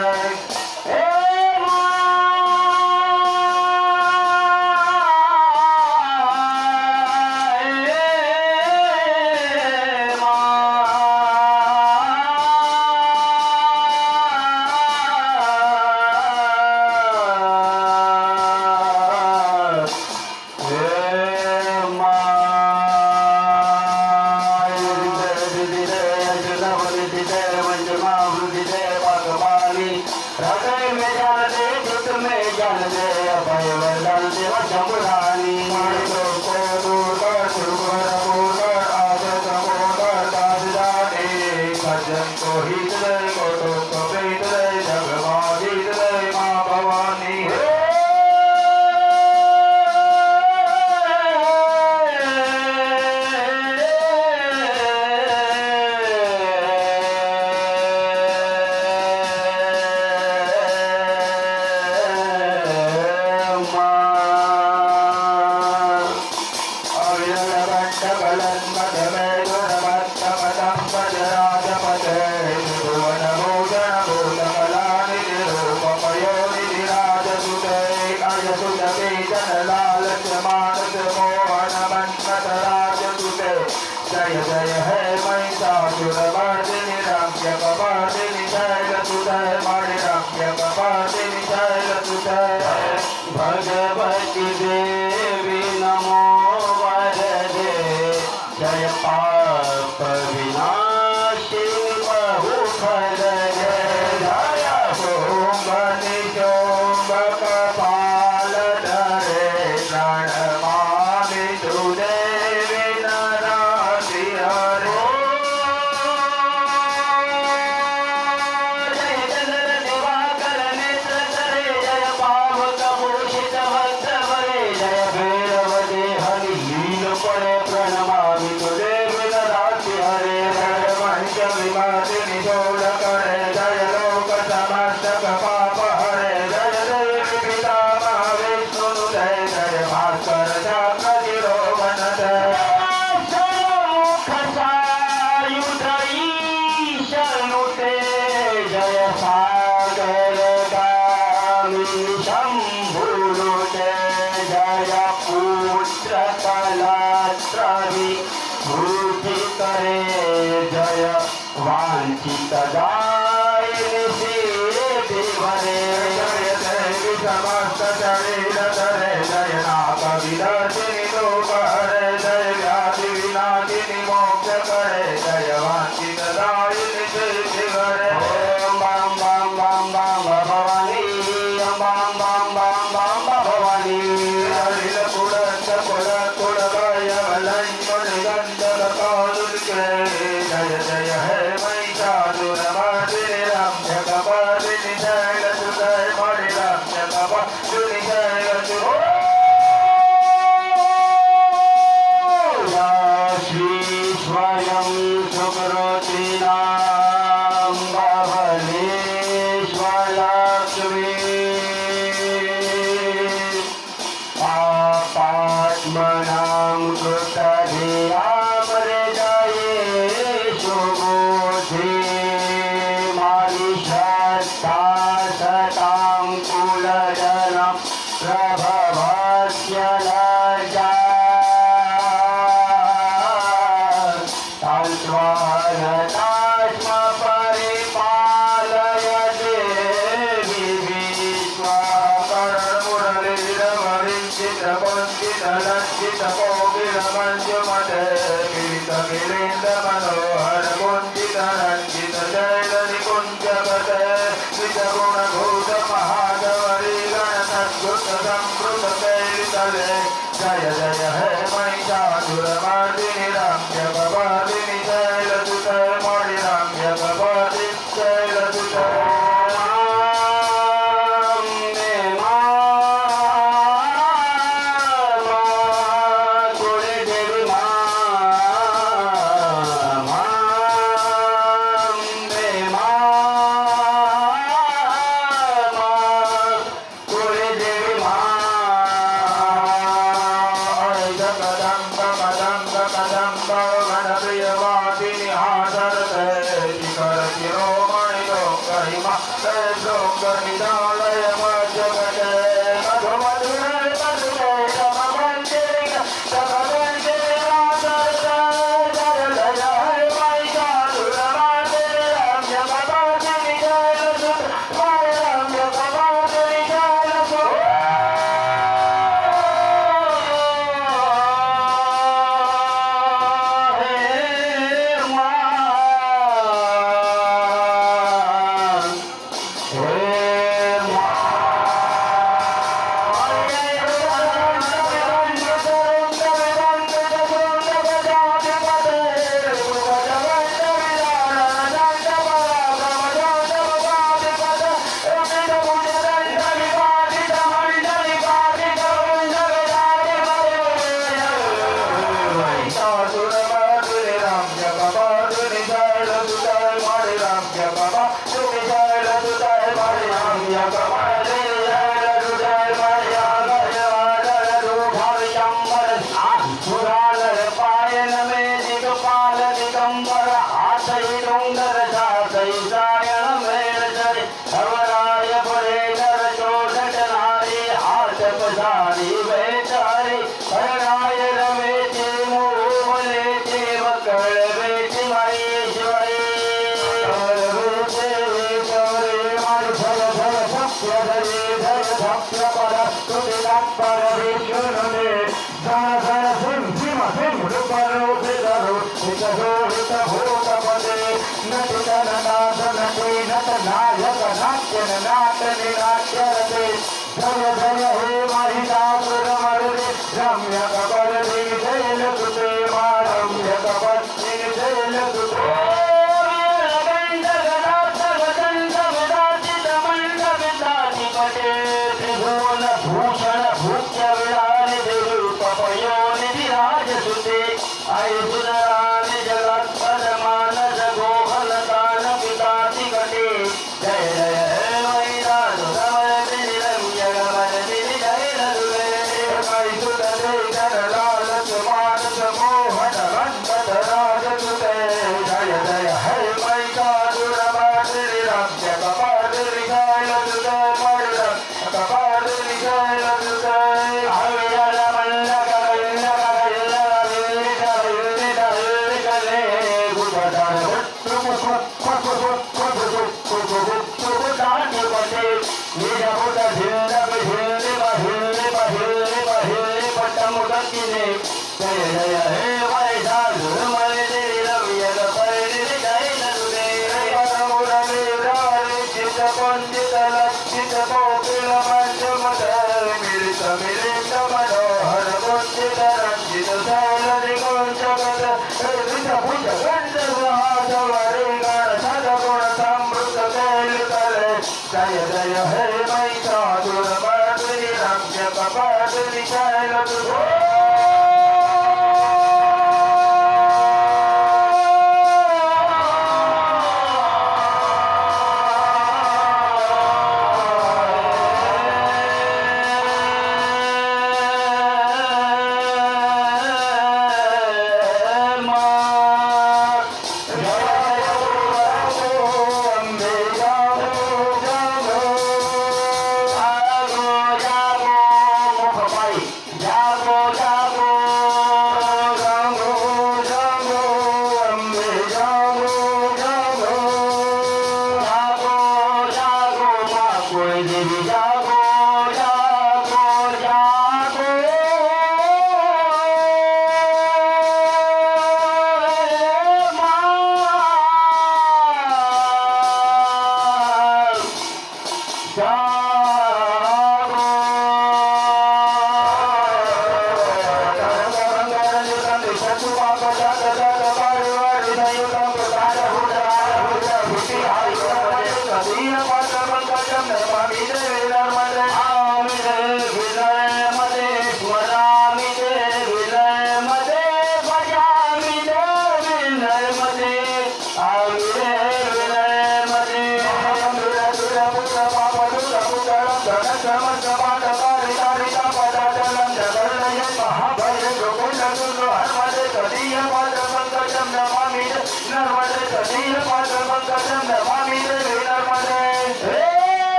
Speaker 3: जय जय हे महिषासुरमर्दिनि रम्यकपर्दिनि शैलसुते रम्यकपर्दिनि शैलसुते
Speaker 1: भगवती देवी नमो वरदे जय पाप विनाशिनी बहु फल
Speaker 3: जय सोम निशोम कपाल धरे प्रणमामि तुदेवी नराधि हरे
Speaker 1: जय चंद्र दिवाकर नेत्र करे जय पावक भूषित वस्त्र भरे जय भैरव देहरि लील पड़े प्रणमामि तुदेवी नराधि हरे
Speaker 3: महिष विमर्दिनि शूल करे जय लोक समस्तक पाप हरे जय देवी पितामह विष्णु जय जय भास्कर चक्र शिरोमण जय
Speaker 1: जय सागर गामिनी शंभुरुते जय पुत्र कलात्रवि भूति करे जय वांछित दायिनि सिद्धि भरे
Speaker 3: जय देवी समस्त शरीर धरे जय नाग विदर्शिनि लोक जय जय हे महिषासुरमर्दिनि रम्य कपर्दिनि शैलसुते मणिरम्य कपर्दिनि शैलसुते
Speaker 1: या श्री स्वयं सुकृति नाम भवनेश्वरलक्ष्मी पापात्मनां कृतधियामृतयेषु बुद्धि मारिषत्ता सतां कुलजनं प्रभवस्य लज्जा तन्त्वानतास्म परिपालय देवी विश्वाकरणमुरलीरमणिचित्रपञ्चितलज्जितकोकिलमञ्जुमते गिरितगिरीन्द्रमनोहर कुञ्जितरञ्जित जयलनिकुञ्जगते विजगुणभूत महागवरी गणसद्भुत संस्कृत चैतले जय जय हे महिषासुरमर्दिनि रम्य कपर्दिनि शैलसुते मणिरम्य कपर्दिनि शैलसुते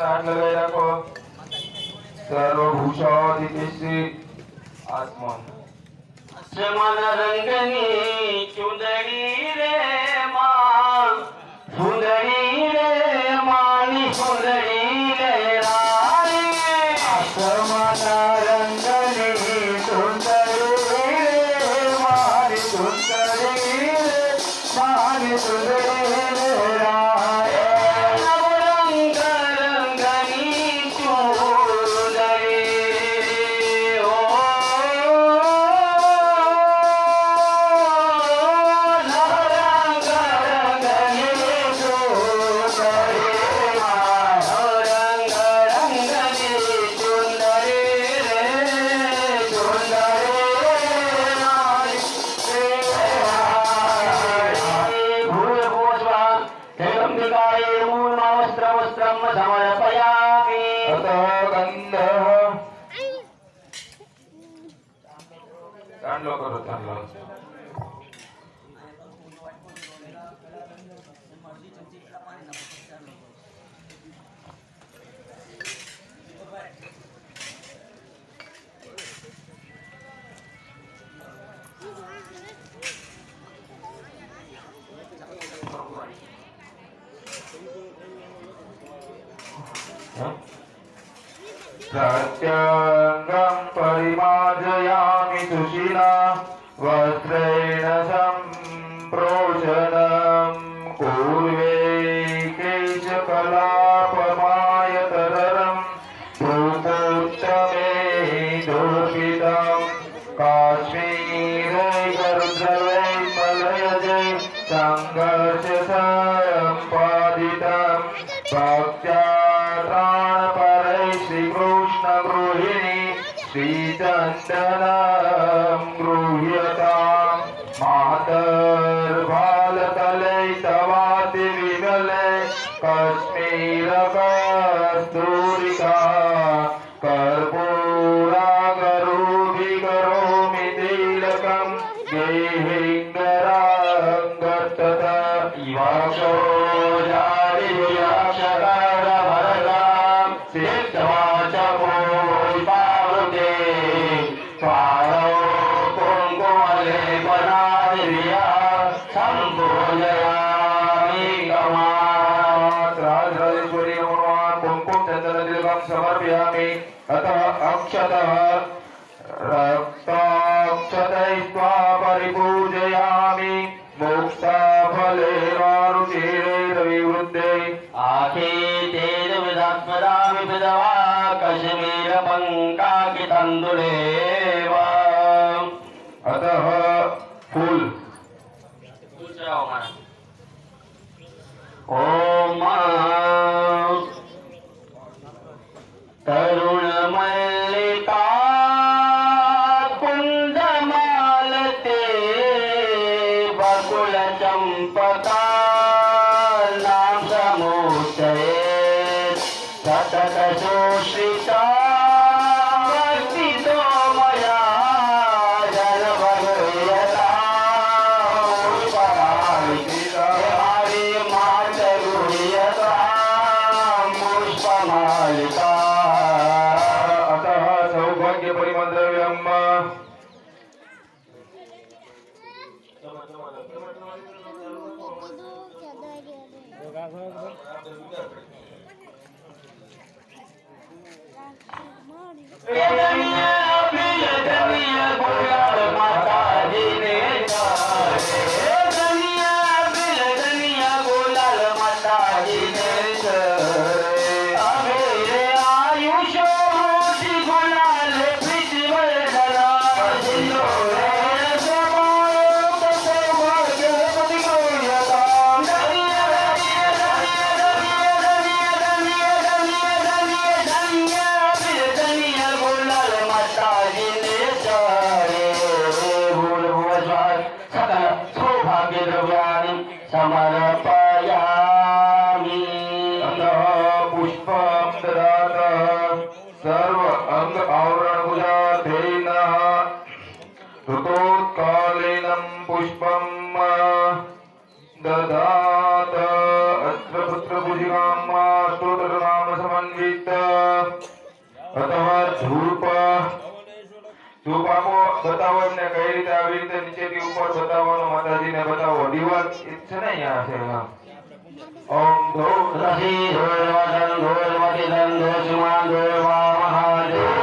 Speaker 3: હાથ લગાવી રાખો. સર્વભૂષાધિપતિ આત્મન
Speaker 1: આસમાન રંગની ચુંદડી રે માં, સુંદરી રે માની સુંદરી રે રાણી.
Speaker 2: આસમાન રંગની સુંદરી રે મારી સુંદરી રે મારી સુંદરી રે રાય.
Speaker 1: નવરંગ રંગની ચુંદડી ઓ નવરંગ રંગની ચુંદડી માં, નવરંગ રંગની ચુંદડી રે ચુંદડી મારી ભૂર્ભુવસ્વા જગદંબિકાयै નમો વસ્ત્રમ સમર્પયામિ.
Speaker 3: અત ગંધઃ ચાંદલો કરો ચાંદલો. प्रत्यङ्गं परिमार्जयामि सुशीला वस्त्रेण सम्प्रोषणं पूर्वे केशकलापमायतरं भ्रूकोत्तमे दुर्भिदं काश्मीरैर्गरुद्रवैमलयजै सङ्घर्षसम्पादितं भक्त्यात्राणपरै श्रीकृष्ण गृहिणी श्रीचन्दनं गृह्यतां मातर्भालतले तवाति विमले कश्मीरकस्तूरिका कर्पूरागरुभिकरोमि तिलकं गेहिङ्गराङ्गतत
Speaker 1: इवाक्षोजारिव्याक्षकारभरतां सिद्धवाचकोपावृते स्वारो कुङ्कुमलेपनादिव्या सम्पूजयामि कमात्.
Speaker 3: राजराजेश्वरी नमः कुंकुम चंदन तिलकं समर्पयामि. अतः अक्षतः रक्ताक्षतैस्त्वा परिपूजयामि. मोक्षाफलेनारुचिरैर्विवृद्धे
Speaker 1: आखेतेर्विदात्मदामि विधवा कश्मीरपङ्काकितण्डुलेव.
Speaker 3: अतः फूल
Speaker 1: ॐ तरुणमल्लिका कुन्दमालते बकुलचम्पका नाम समुच्चये सततशोषिता वर्तितो मया जनभगयता पुष्पमालिका हरे मातरुह्यता पुष्पमालिका.
Speaker 3: अतः सौभाग्य परिमद्रव्यम्
Speaker 1: प्रियतनिया प्रियतनिया गुलाल माताजीने चरे. प्रियतनिया प्रियतनिया गुलाल माताजीने चरे. अबेरे आयुष्य मोठी गुलाल प्रीतिवर्धना जिलोरे समारोप सौभाग्य प्रतिगृह्यता. धन्य धन्य धन्य धन्य धन्य धन्य धन्य धन्य प्रियतनिया गुलाल माताजीने चरे. भूर्भुवस्वात् सकल सौभाग्यद्रव्याणि समर्पयामि.
Speaker 3: अतः पुष्पं ददात सर्व अंग आवरण पूजाधेन ऋतोत्कालीनं पुष्पं ददात सहस्रपुत्र पूजिकां स्तोत्रनाम समन्वित अथवा धूप ધૂપ આપો બતાવો એમને કઈ રીતે આવી રીતે નીચેથી ઉપર બતાવવાનું માતાજીને બતાવો દિવાલ છે ને અહીંયા છે ઓમ ધૂપ
Speaker 1: રસી ધોળવદન ધોળવતિદન ધોષમાન ધોળવા મહાદેવ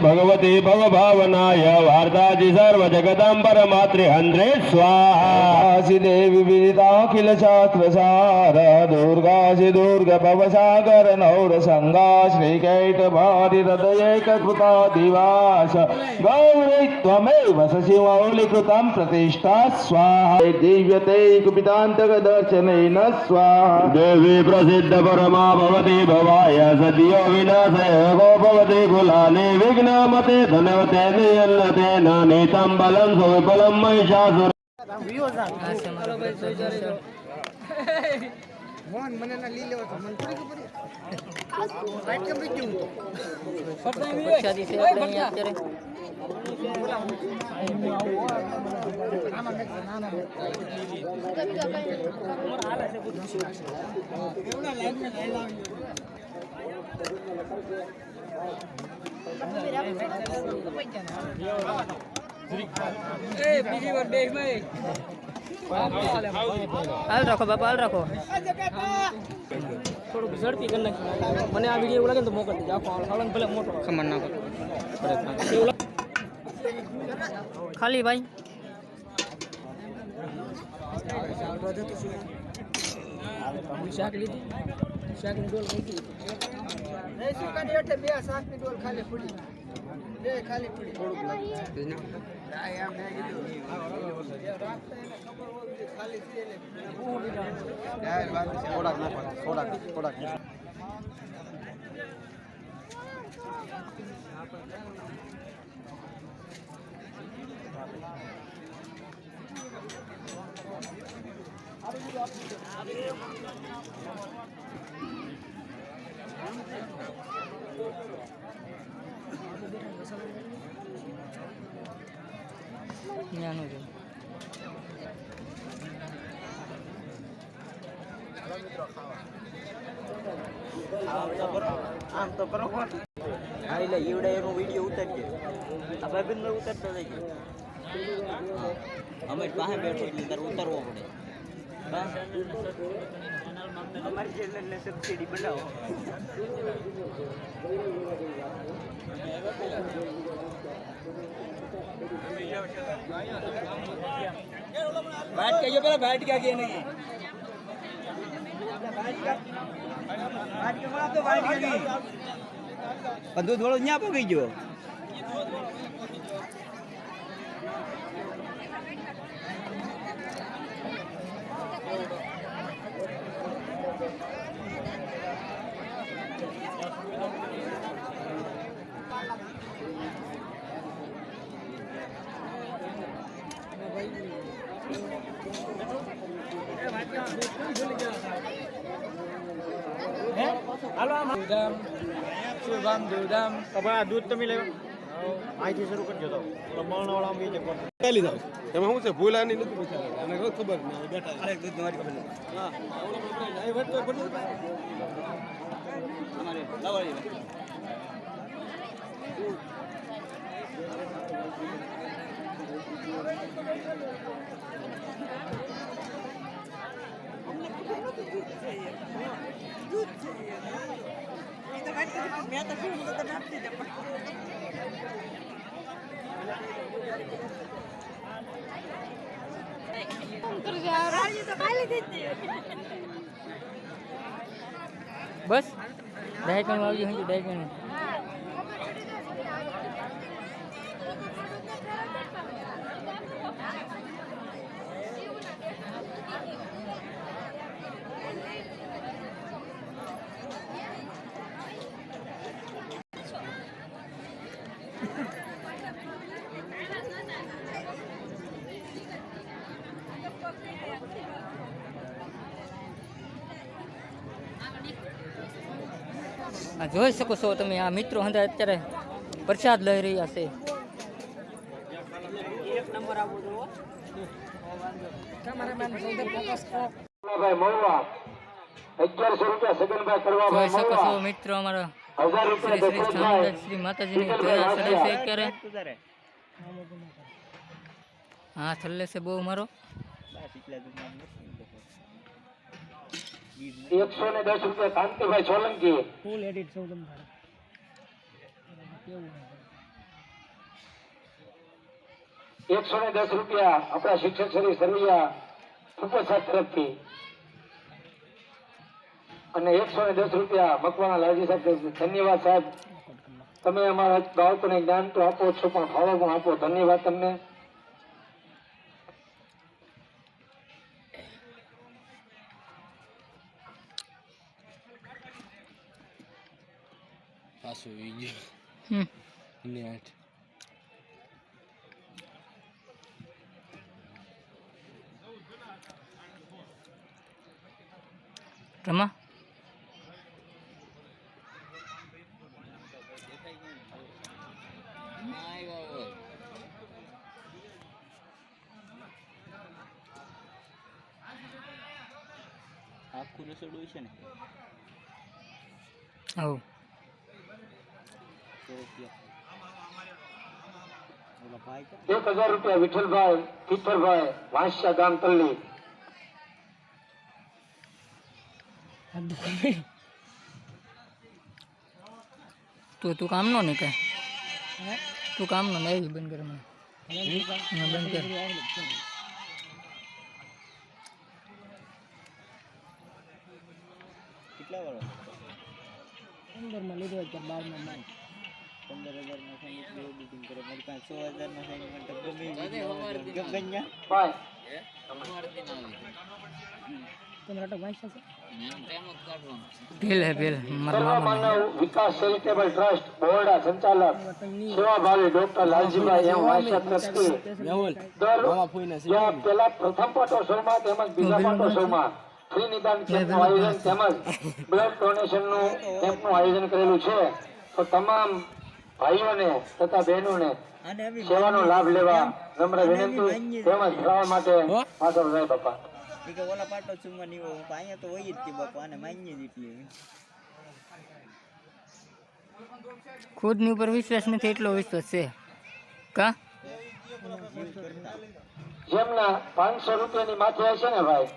Speaker 5: भगवती भवभावनाय वार्ताजि सर्वजगदम्बर मातृहन्द्रे स्वाहा देवी विदिताखिल शास्त्रसार दुर्गासि दुर्ग भवसागर नौर संगा श्रीकैट भारि हृदयैककृता दिवास गौरी त्वमेव सशिमौलिकृतं प्रतिष्ठा स्वाहा दिव्यते कुपितान्तक दर्शनेन स्वाहा देवी प्रसिद्ध परमा भवति भवाय सद्यो विनाशय गो भवति कुलानि विघ्नमते धनवते नियल्लते नानीतं बलं सुविफलं महिषासुर
Speaker 4: આ છે મારો ભાઈ જોઈ રહ્યો
Speaker 6: મોહન મને ના લઈ લેવો તો મને થોડી ખબર વાઈટ કેમ બી કેવું
Speaker 4: પ્રસાદી છે આપણે અહીંયા અત્યારે હાલ રાખો બાપા હાલ રાખો થોડુંક ઝડપી કરી નાખી મને આ વિડીયો લાગે ને તો મોકલી દેજો આખો હાલન ભલે મોટો ખમણ નાખો ખાલી ભાઈ શાક લીધી શાકની ડોલ મૂકી
Speaker 6: નહીં સુકાની એટલે બે શાકની ડોલ ખાલી પડી બે ખાલી પડી થોડુંક લાગે આ મેં કીધું ખાલી છે થોડાક
Speaker 4: નાનું છે
Speaker 7: આમ તો કરો હા એટલે એવડે એનો વિડીયો ઉતારજે આ ભાઈબંધ નો ઉતારતો જઈએ અમે પાસે બેઠો એટલે તારે ઉતારવો પડે અમારી ચેનલને સબસિડી બનાવો बैठ के जो पहले बैठ के आगे नहीं बैठ के बोला तो बैठ के नहीं दूध वालों यहाँ पे गई जो
Speaker 6: શુભામ દુધામ તમારા દૂધ તમે લેવો અહીંથી શરૂ કરજો તો બરણાવાળા બીજે
Speaker 5: ચાલી જાવ તમે શું છે ભૂલાની નથી પૂછાય અને ખબર નહીં બેઠા
Speaker 7: अरे दूध तुम्हारी खबर
Speaker 5: હા એ વચ્ચે બધું
Speaker 7: हमारे लवाई
Speaker 4: બસ ડાયકણ આવી ગયું ડાયકણ આ જોઈ શકો છો તમે આ મિત્રો હંધા અત્યારે પ્રસાદ લઈ રહ્યા છે
Speaker 1: ભાઈ મળવા 1100 રૂપિયા સગનભાઈ કરવા
Speaker 4: જોઈ શકો છો
Speaker 1: મળવા
Speaker 4: મિત્રો અમારા
Speaker 1: 1000
Speaker 4: શ્રી
Speaker 1: રૂપિયા
Speaker 4: શ્રી
Speaker 1: દશરથભાઈ
Speaker 4: સ્વામિનારાયણ શ્રી માતાજીની જોયા ચડે છે અત્યારે હા થલ્લે છે બહુ મારો
Speaker 1: 110 રૂપિયા કાંતિભાઈ સોલંકી
Speaker 4: ફૂલ એડિટ સૌ તમને
Speaker 1: 110 રૂપિયા આપણા શિક્ષક શ્રી સરવૈયા ઉપસાદ તરફથી અને 110 રૂપિયા મકવાણા લાલજી સાહેબ ધન્યવાદ સાહેબ તમે અમારા બાળકોને જ્ઞાન તો આપો છો પણ ફાળો પણ આપો ધન્યવાદ તમને
Speaker 5: પાછું ઈ ગયું ને 8
Speaker 4: 3 રમા
Speaker 7: આખું રસોડું છે ને
Speaker 4: હવ
Speaker 6: 1000 રૂપિયા વિઠ્ઠલભાઈ પિત્તરભાઈ વાંસ્યા ગામ તલ્લી.
Speaker 4: તું કામનો ને કે તું કામનો ને આવી બંધ કર મને બંધ કર
Speaker 7: કેટલા વાળો 15 માં લીધો 12 માં માન 15,000 માં સાઈન એટલે એડિટિંગ કરે મારી પાસે 100,000 માં સાઈન માટે ગમે ગંગા
Speaker 6: ભાઈ
Speaker 4: ભેલ હે ભેલ મારા
Speaker 6: સર્વ
Speaker 4: મામા
Speaker 6: માનવ વિકાસ ચેરિટેબલ ટ્રસ્ટ બોર્ડા સંચાલક સેવાભાવી ડોક્ટર લાલજીભાઈ એમ વાંસ્યા ટ્રસ્ટી જ્યાં પેલા પ્રથમ પાટોત્સવમાં તેમજ બીજા પાટોત્સવમાં ફ્રી નિદાન કેમ્પનું આયોજન તેમજ બ્લડ ડોનેશનનું કેમ્પનું આયોજન કરેલું છે. તો તમામ ભાઈઓને તથા બહેનોને સેવાનો લાભ લેવા નમ્ર વિનંતી તેમજ ફરાળ માટે માધવ રાય બાપા.
Speaker 7: કે ઓલા પાટો ચુમ્મા નહીં હોય અહીંયા તો હોય જ તે બાપા અને માન્ય જ એટલી
Speaker 4: ખુદની ઉપર વિશ્વાસ નથી એટલો વિશ્વાસ છે કા
Speaker 6: જેમના 500 રૂપિયાની માથે હશે ને ભાઈ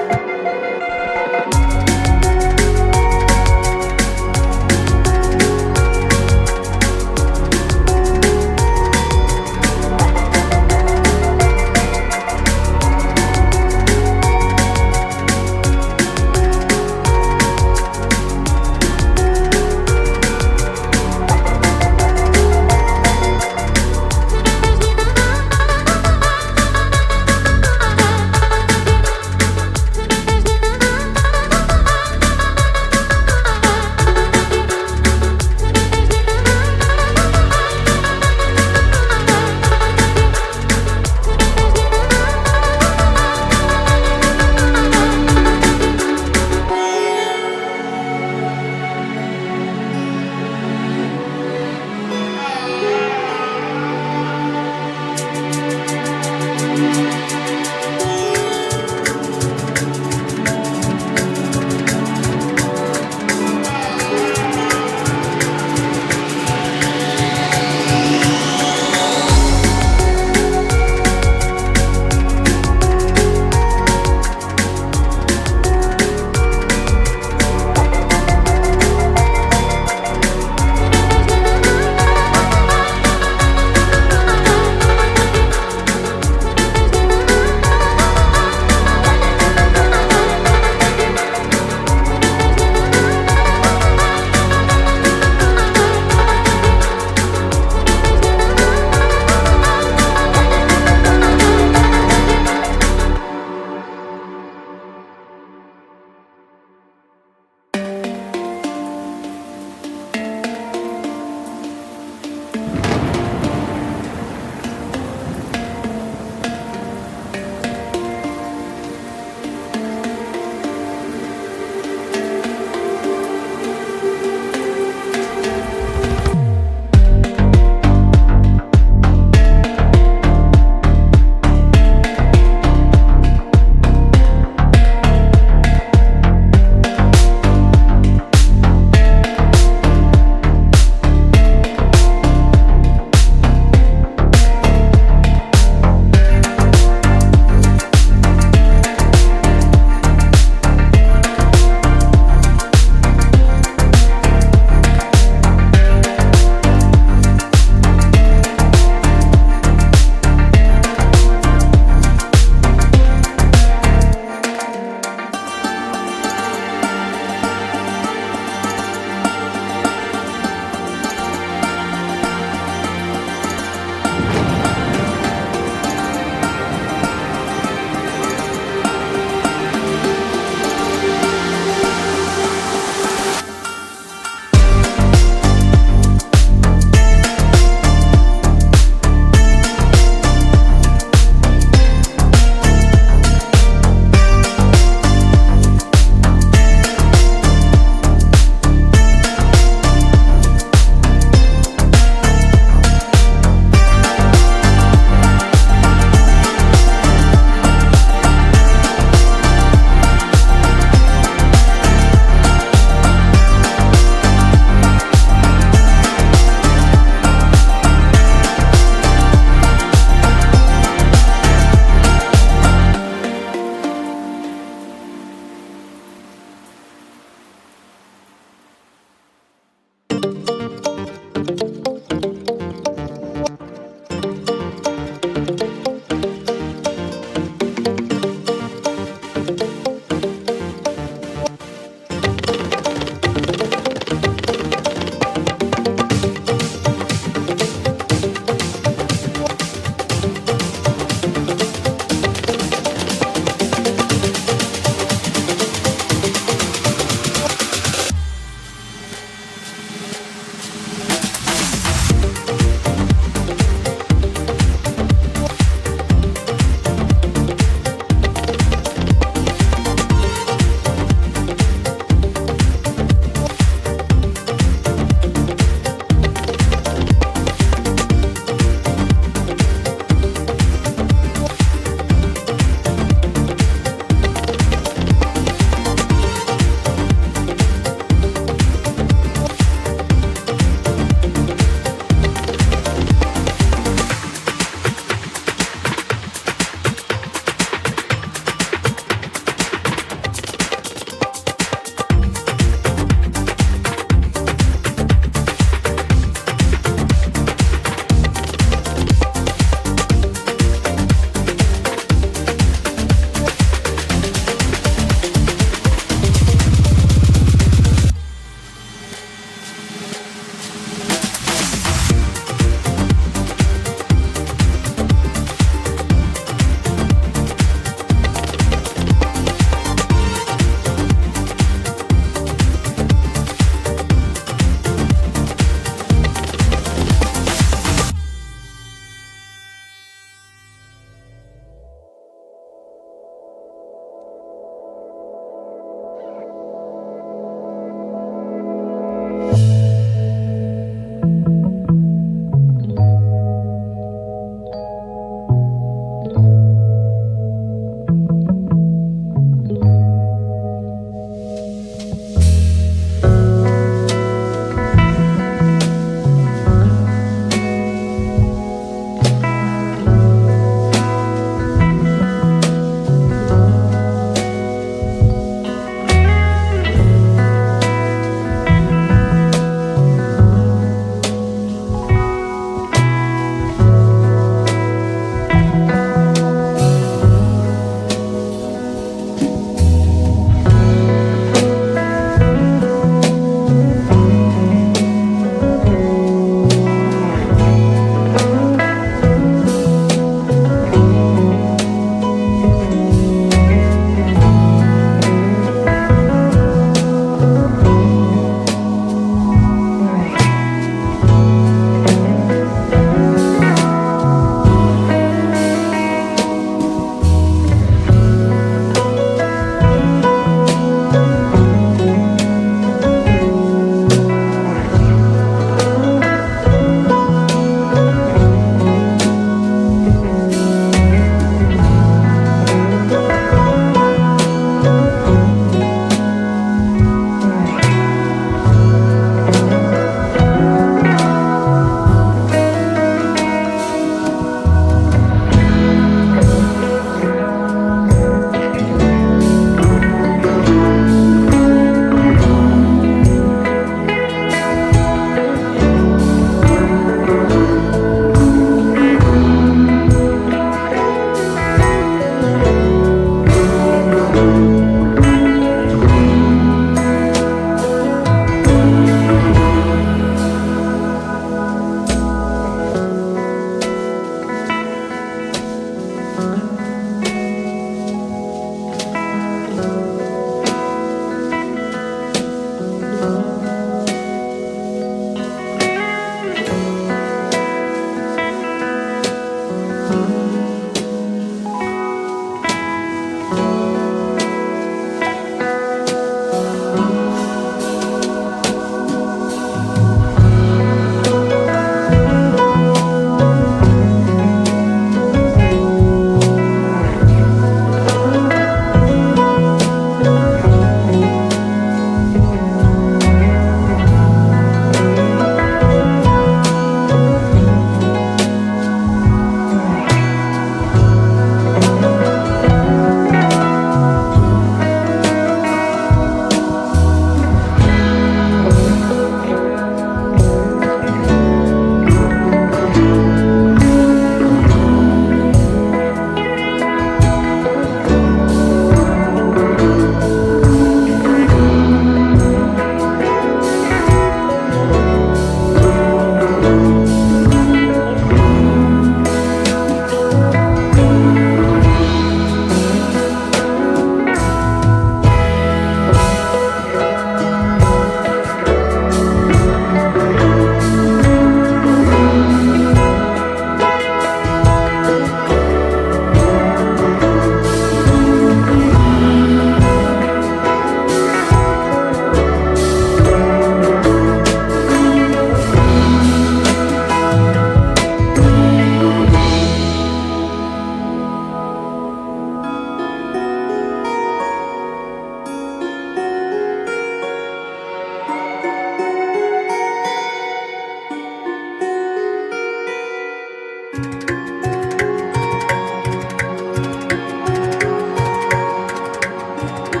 Speaker 2: છે